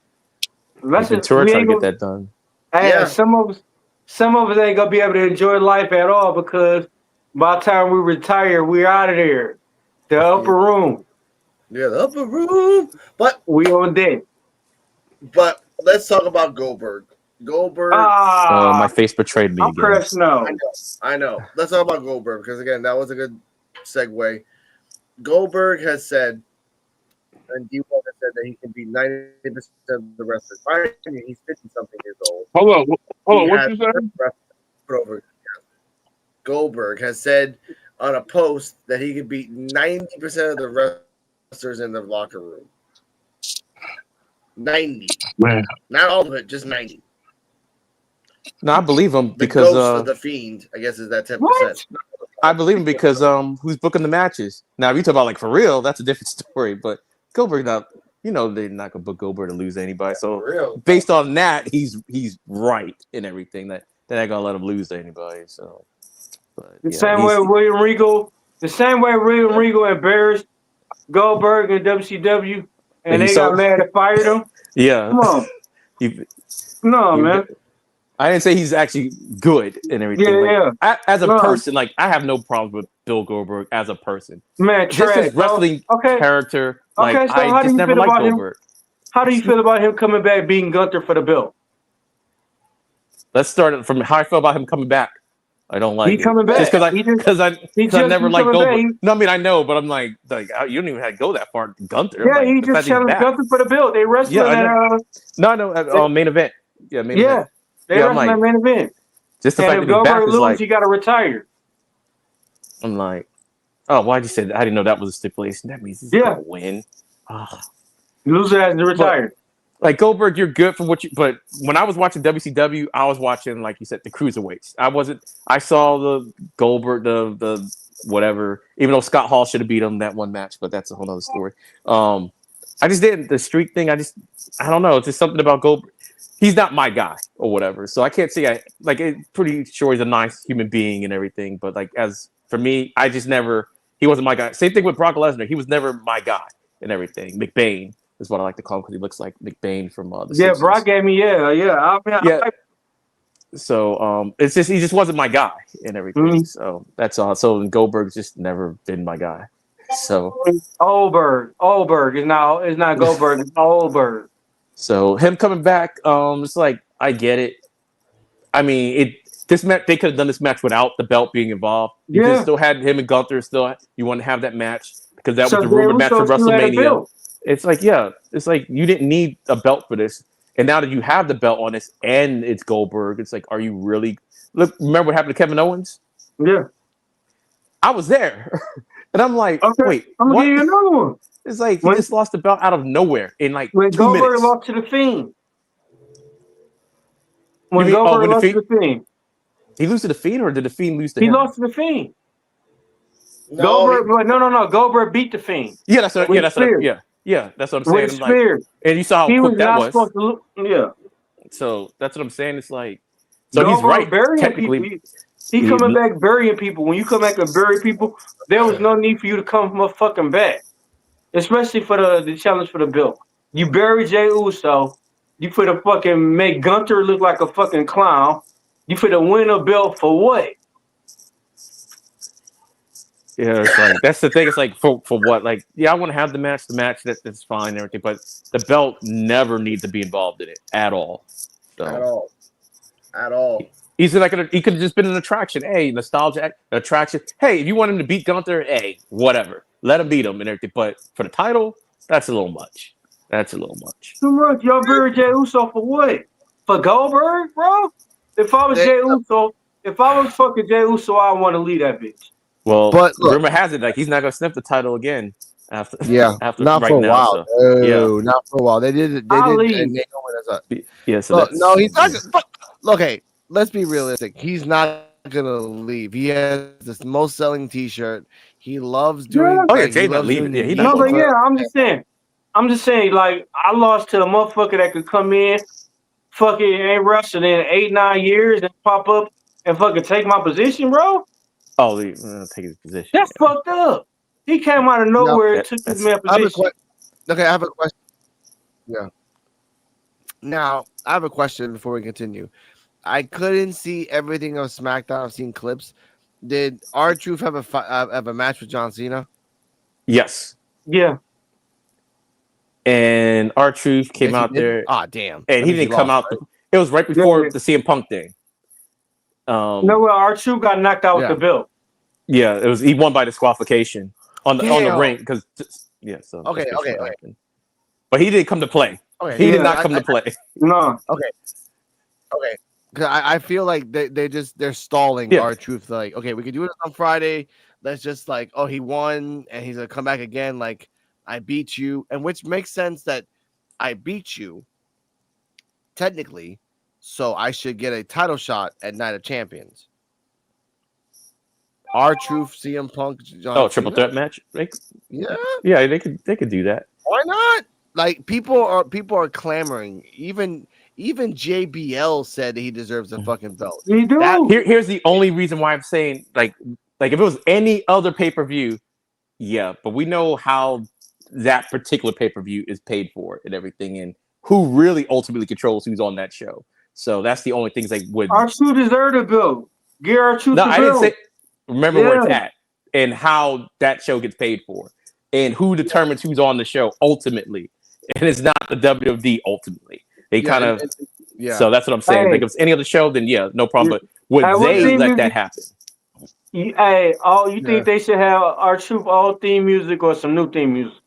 Ventura trying to get that done. Hey, Yeah. some of us ain't gonna be able to enjoy life at all because by the time we retire, we're out of there. The upper room. Yeah, the upper room. But we on deck. But let's talk about Goldberg. Goldberg. My face betrayed me I'm again. crashing out. I know. Let's talk about Goldberg because again, that was a good segue. Goldberg has said, and D1 has said that he can beat 90% of the wrestlers. Mind you, he's 50-something years old. Hold on. What has you saying? put over. Goldberg has said on a post that he could beat 90% of the wrestlers in the locker room. 90. Man. Not all of it, just 90. No, I believe him The because ghost of the Fiend, I guess, is that 10%. What? I believe him because who's booking the matches? Now, if you talk about like for real, that's a different story. But Goldberg, not they're not gonna book Goldberg to lose anybody. So based on that, he's right in everything that they're not gonna let him lose to anybody. So the same way William Regal embarrassed Goldberg in WCW, and they got mad and fired him. Yeah, come on. Man. I didn't say he's actually good and everything. As a person, like I have no problem with Bill Goldberg as a person. Man, just his wrestling character. Like so I just never liked Goldberg. How do you feel about him coming back beating Gunther for the belt? Let's start from how I feel about him coming back. I don't like he coming back just because I never liked Goldberg. No, I mean I know, but I'm like you don't even have to go that far. Gunther. Yeah, like, he just challenged Gunther for the belt. They wrestling at main event. Yeah, main event. They wrestling at main event. Just the fact that he's back is like he got to retire. I'm like, oh, why'd you say that? I didn't know that was a stipulation. That means he's gonna win. Loser has to retire. Like Goldberg, you're good for what you. But when I was watching WCW, I was watching, like you said, the cruiserweights. I saw the Goldberg, the whatever. Even though Scott Hall should have beat him that one match, but that's a whole other story. I just didn't the streak thing. I don't know. It's just something about Goldberg. He's not my guy or whatever. So I can't say pretty sure he's a nice human being and everything. But like as for me, I just never. He wasn't my guy. Same thing with Brock Lesnar. He was never my guy and everything. McBain is what I like to call him because he looks like McBain from the Simpsons. Brock gave me So it's just he just wasn't my guy and everything. Mm-hmm. So that's all. So Goldberg's just never been my guy. So Oldberg is not Goldberg. It's Oldberg. So him coming back, it's like I get it. I mean, this match they could have done this match without the belt being involved. You could still had him and Gunther. You want to have that match because that was the rumored match for WrestleMania. It's like you didn't need a belt for this, and now that you have the belt on this and it's Goldberg, it's like, are you really? Look, remember what happened to Kevin Owens? Yeah, I was there, and I'm like, wait, I'm gonna give you another one. It's like he just lost the belt out of nowhere in like when 2 Goldberg minutes. Lost to the Fiend. When Goldberg lost to the Fiend. He lose to the Fiend, or did the Fiend lose to him? He lost to the Fiend. No. Goldberg beat the Fiend. Yeah, that's what I'm saying. I'm like, and you saw how quick that was. So that's what I'm saying. It's like, so he's right. Technically, he coming back burying people. When you come back and bury people, there was no need for you to come motherfucking back. Especially for the challenge for the belt. You bury Jey Uso. You for the fucking make Gunther look like a fucking clown. You for the win a belt for what? Yeah, it's like that's the thing. It's like for what? Like, yeah, I want to have the match. The match that's fine and everything, but the belt never needs to be involved in it at all. So, at all. He could have just been an attraction. Hey, nostalgia attraction. Hey, if you want him to beat Gunther, hey, whatever. Let him beat him and everything. But for the title, that's a little much. Too much. Y'all buried Jey Uso for what? For Goldberg, bro? If I was fucking Jey Uso, I want to leave that bitch. Well, but rumor has it like he's not gonna sniff the title again after. After not right for a now, while. So, not for a while. They did. And so no, he's not. Look, hey, let's be realistic. He's not gonna leave. He has this most selling T-shirt. He loves doing. Oh yeah, Jay's not leaving. Yeah, I'm just saying. Like I lost to a motherfucker that could come in, fucking ain't wrestled in 8-9 years and pop up and fucking take my position, bro. Oh, take his position. That's fucked up. He came out of nowhere and took his man position. I have a question. Yeah. Now, I have a question before we continue. I couldn't see everything of SmackDown. I've seen clips. Did R-Truth have a match with John Cena? Yes. Yeah. And R-Truth came out there. Ah, damn. And he didn't come out. It was right before the CM Punk thing. No, R-Truth got knocked out with the belt. Yeah, it was. He won by disqualification on the ring because So Okay. what happened. But he didn't come to play. Okay. He did not come to play. No. Okay. Because I feel like they're stalling R-Truth. Like, okay, we could do it on Friday. Let's just like, oh, he won and he's gonna come back again. Like, I beat you, and which makes sense that I beat you technically, so I should get a title shot at Night of Champions. R-Truth, CM Punk, John triple Cena? threat match. Yeah, they could do that. Why not? Like people are clamoring. Even JBL said that he deserves a fucking belt. He do. Here's the only reason why I'm saying like if it was any other pay-per-view, yeah, but we know how that particular pay-per-view is paid for and everything, and who really ultimately controls who's on that show. So that's the only things they would. R-Truth deserved a belt. Get R-Truth the belt. I didn't say. Remember where it's at and how that show gets paid for, and who determines who's on the show ultimately. And it's not the WWE ultimately. They kind of. So that's what I'm saying. Like if it's any other show, then no problem. But would they let that happen? You think they should have R-Truth old theme music or some new theme music?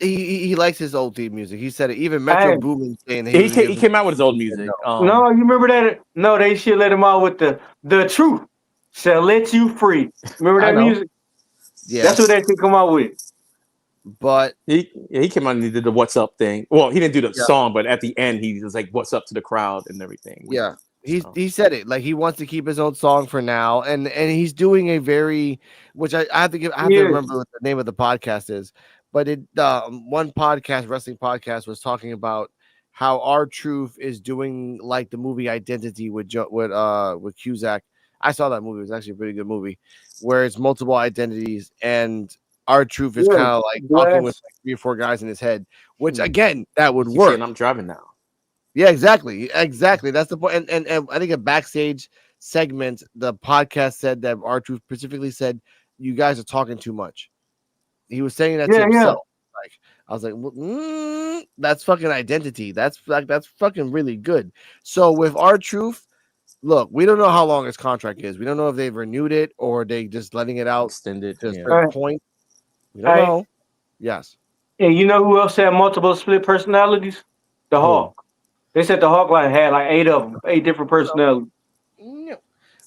He likes his old theme music. He said it. Even Metro Boomin saying he came out with his old music. No, you remember that? No, they should let him out with the truth shall let you free. Remember that music? Yeah, that's what they should come out with. But he came out and he did the "What's Up" thing. Well, he didn't do the song, but at the end he was like, "What's up" to the crowd and everything. Yeah, he said it like he wants to keep his own song for now, and he's doing a very, which I have to remember what the name of the podcast is. But one podcast, wrestling podcast, was talking about how R-Truth is doing like the movie Identity with Cusack. I saw that movie. It was actually a pretty good movie, where it's multiple identities and R-Truth is kind of like talking with like 3 or 4 guys in his head. Which again, that would work. I'm driving now. Yeah, exactly. That's the point. And I think a backstage segment, the podcast said that R-Truth specifically said, "You guys are talking too much." He was saying that to himself. Like I was like, that's fucking identity. That's fucking really good. So with R-Truth, look, we don't know how long his contract is. We don't know if they've renewed it or they just letting it out extended to a certain point. We don't know. Yes. And you know who else had multiple split personalities? The Hawk. They said the Hawk had like 8 of them, 8 different personalities.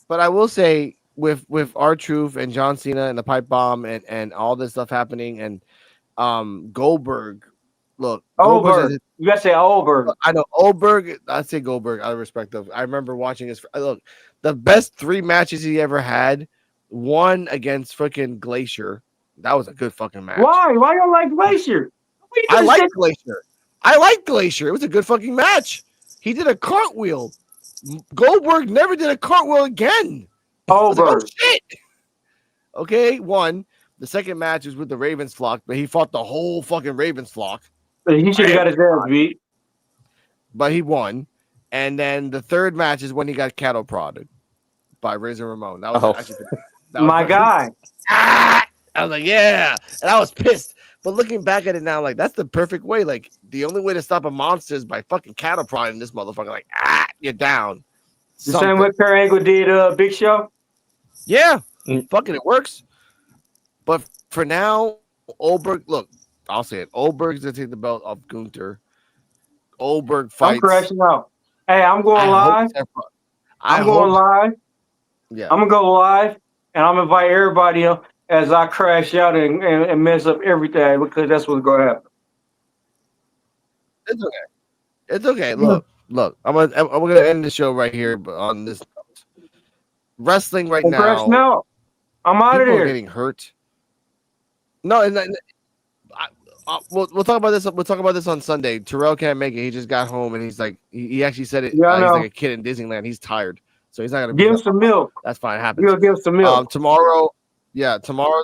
But I will say with R-Truth and John Cena and the pipe bomb and all this stuff happening and Goldberg. Look, Goldberg. You gotta say Goldberg. I know Goldberg. I'd say Goldberg out of respect of. I remember watching his. Look, the best 3 matches he ever had. One against freaking Glacier. That was a good fucking match. Why? Why you like Glacier? I like Glacier. I like Glacier. It was a good fucking match. He did a cartwheel. Goldberg never did a cartwheel again. Goldberg. Oh shit. Okay, one. The second match was with the Ravens flock, but he fought the whole fucking Ravens flock. He should have got his ass beat. But he won. And then the third match is when he got cattle prodded by Razor Ramon. That was actually my guy. I was like, yeah. And I was pissed. But looking back at it now, like, that's the perfect way. Like, the only way to stop a monster is by fucking cattle prodding this motherfucker. Like, you're down. The same way Kurt Angle did Big Show? Yeah. Fucking it works. But for now, Goldberg, look, I'll say it. Goldberg's going to take the belt off Gunther. Goldberg fights. I'm crashing out. Hey, I'm going live. I'm going live. Yeah. I'm going to go live, and I'm going to invite everybody else as I crash out and mess up everything because that's what's going to happen. It's okay. It's okay. Look. I'm gonna end the show right here on this note. Wrestling right now. I'm out of there. there. Getting hurt. No, we'll talk about this. We'll talk about this on Sunday. Terrell can't make it. He just got home and he's like, he actually said it. He's like a kid in Disneyland. He's tired, so he's not gonna give him some milk. That's fine. It happens. You'll give some milk tomorrow. Yeah, tomorrow.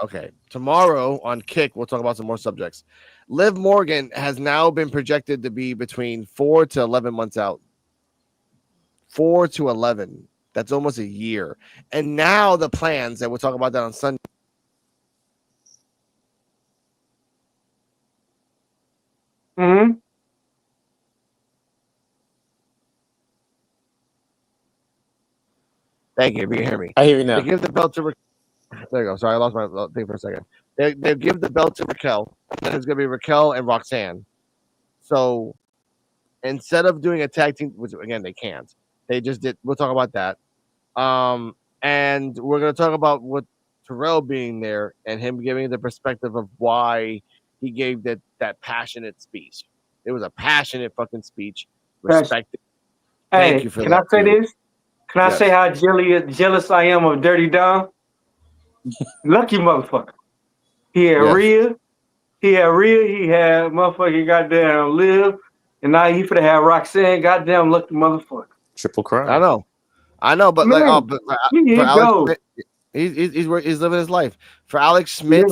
Okay, tomorrow on Kick, we'll talk about some more subjects. Liv Morgan has now been projected to be between 4 to 11 months out. 4 to 11. That's almost a year. And now the plans, and we'll talk about that on Sunday. Mm-hmm. Thank you. If you can hear me. I hear you now. They give the belt to there you go. Sorry, I lost my thing for a second. They give the belt to Raquel. Then it's going to be Raquel and Roxanne. So instead of doing a tag team, which again they can't, they just did. We'll talk about that. And we're going to talk about what Terrell being there and him giving the perspective of why he gave that passionate speech. It was a passionate fucking speech. Respect it. Thank you for can that. I say dude. this? Can I say how jealous I am of Dirty Dom? Lucky motherfucker. He had Rhea. He had motherfucking goddamn Liv. And now he finna have Roxanne. Goddamn lucky motherfucker. Triple crown. I know, but Man, for Alex Smith, he's living his life. For Alex Smith,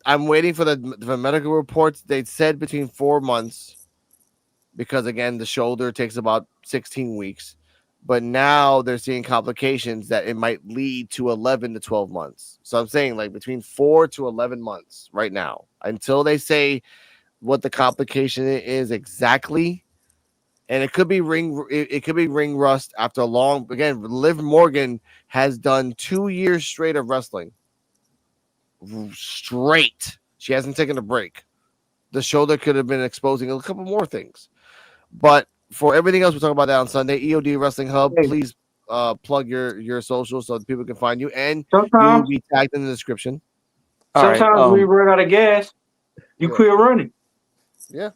I'm waiting for the medical reports. They said between 4 months, because again the shoulder takes about 16 weeks. But now they're seeing complications that it might lead to 11 to 12 months. So I'm saying like between 4 to 11 months right now until they say what the complication is exactly. And it could be ring rust after a long. Again, Liv Morgan has done 2 years straight of wrestling. Straight. She hasn't taken a break. The shoulder could have been exposing a couple more things. But for everything else, we'll talk about that on Sunday. EOD Wrestling Hub, please plug your socials so that people can find you. And you will be tagged in the description. Sometimes when you run out of gas, you quit running. Yeah.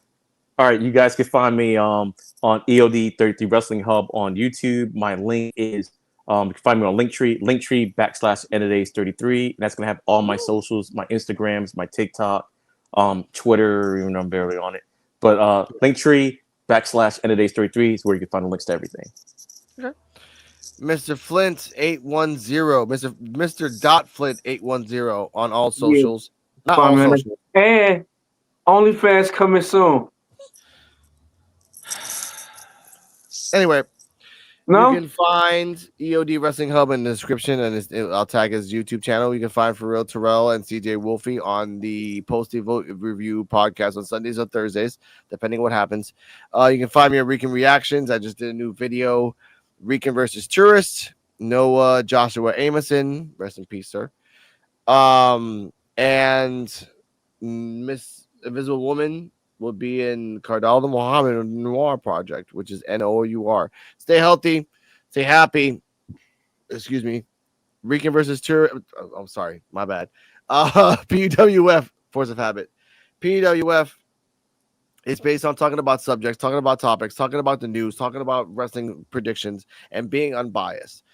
All right, you guys can find me on EOD 33 Wrestling Hub on YouTube. My link is you can find me on Linktree/NADays33. And that's gonna have all my socials, my Instagrams, my TikTok, Twitter, even though I'm barely on it. But Linktree/NADays33 is where you can find the links to everything. Okay. Mr. Flint 810, Mr. Flint 810 on all socials. Not all socials. And OnlyFans coming soon. Anyway, you can find EOD Wrestling Hub in the description, and I'll tag his YouTube channel. You can find For Real Terrell and CJ Wolfie on the Post Vote Review podcast on Sundays or Thursdays, depending on what happens. You can find me at Rican Reactions. I just did a new video, Rican versus Tourist. Noah Joshua Amoson, rest in peace, sir. And Miss Invisible Woman will be in Cardal the Muhammad Noir Project, which is NOUR. Stay healthy, stay happy. Excuse me. Rican versus Tour. I'm sorry, my bad. PUWF, Force of Habit. PUWF is based on talking about subjects, talking about topics, talking about the news, talking about wrestling predictions, and being unbiased.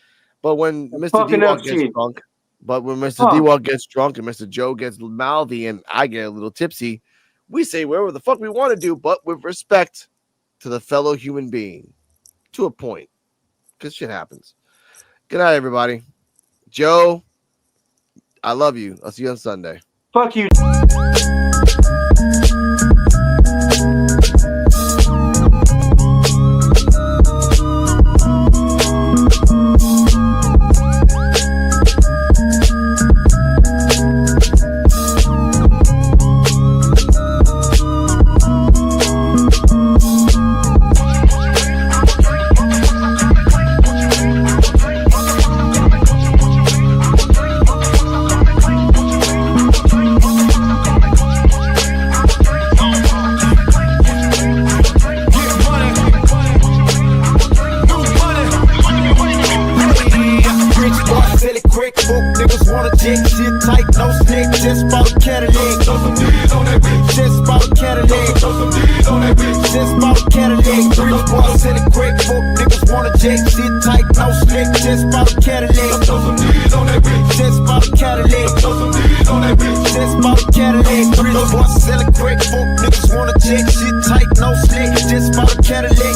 But when Mr. D-Walk gets drunk, D-Walk gets drunk and Mr. Joe gets mouthy and I get a little tipsy, we say whatever the fuck we want to do, but with respect to the fellow human being, to a point, because shit happens. Good night, everybody. Joe, I love you. I'll see you on Sunday. Fuck you. Cadillac.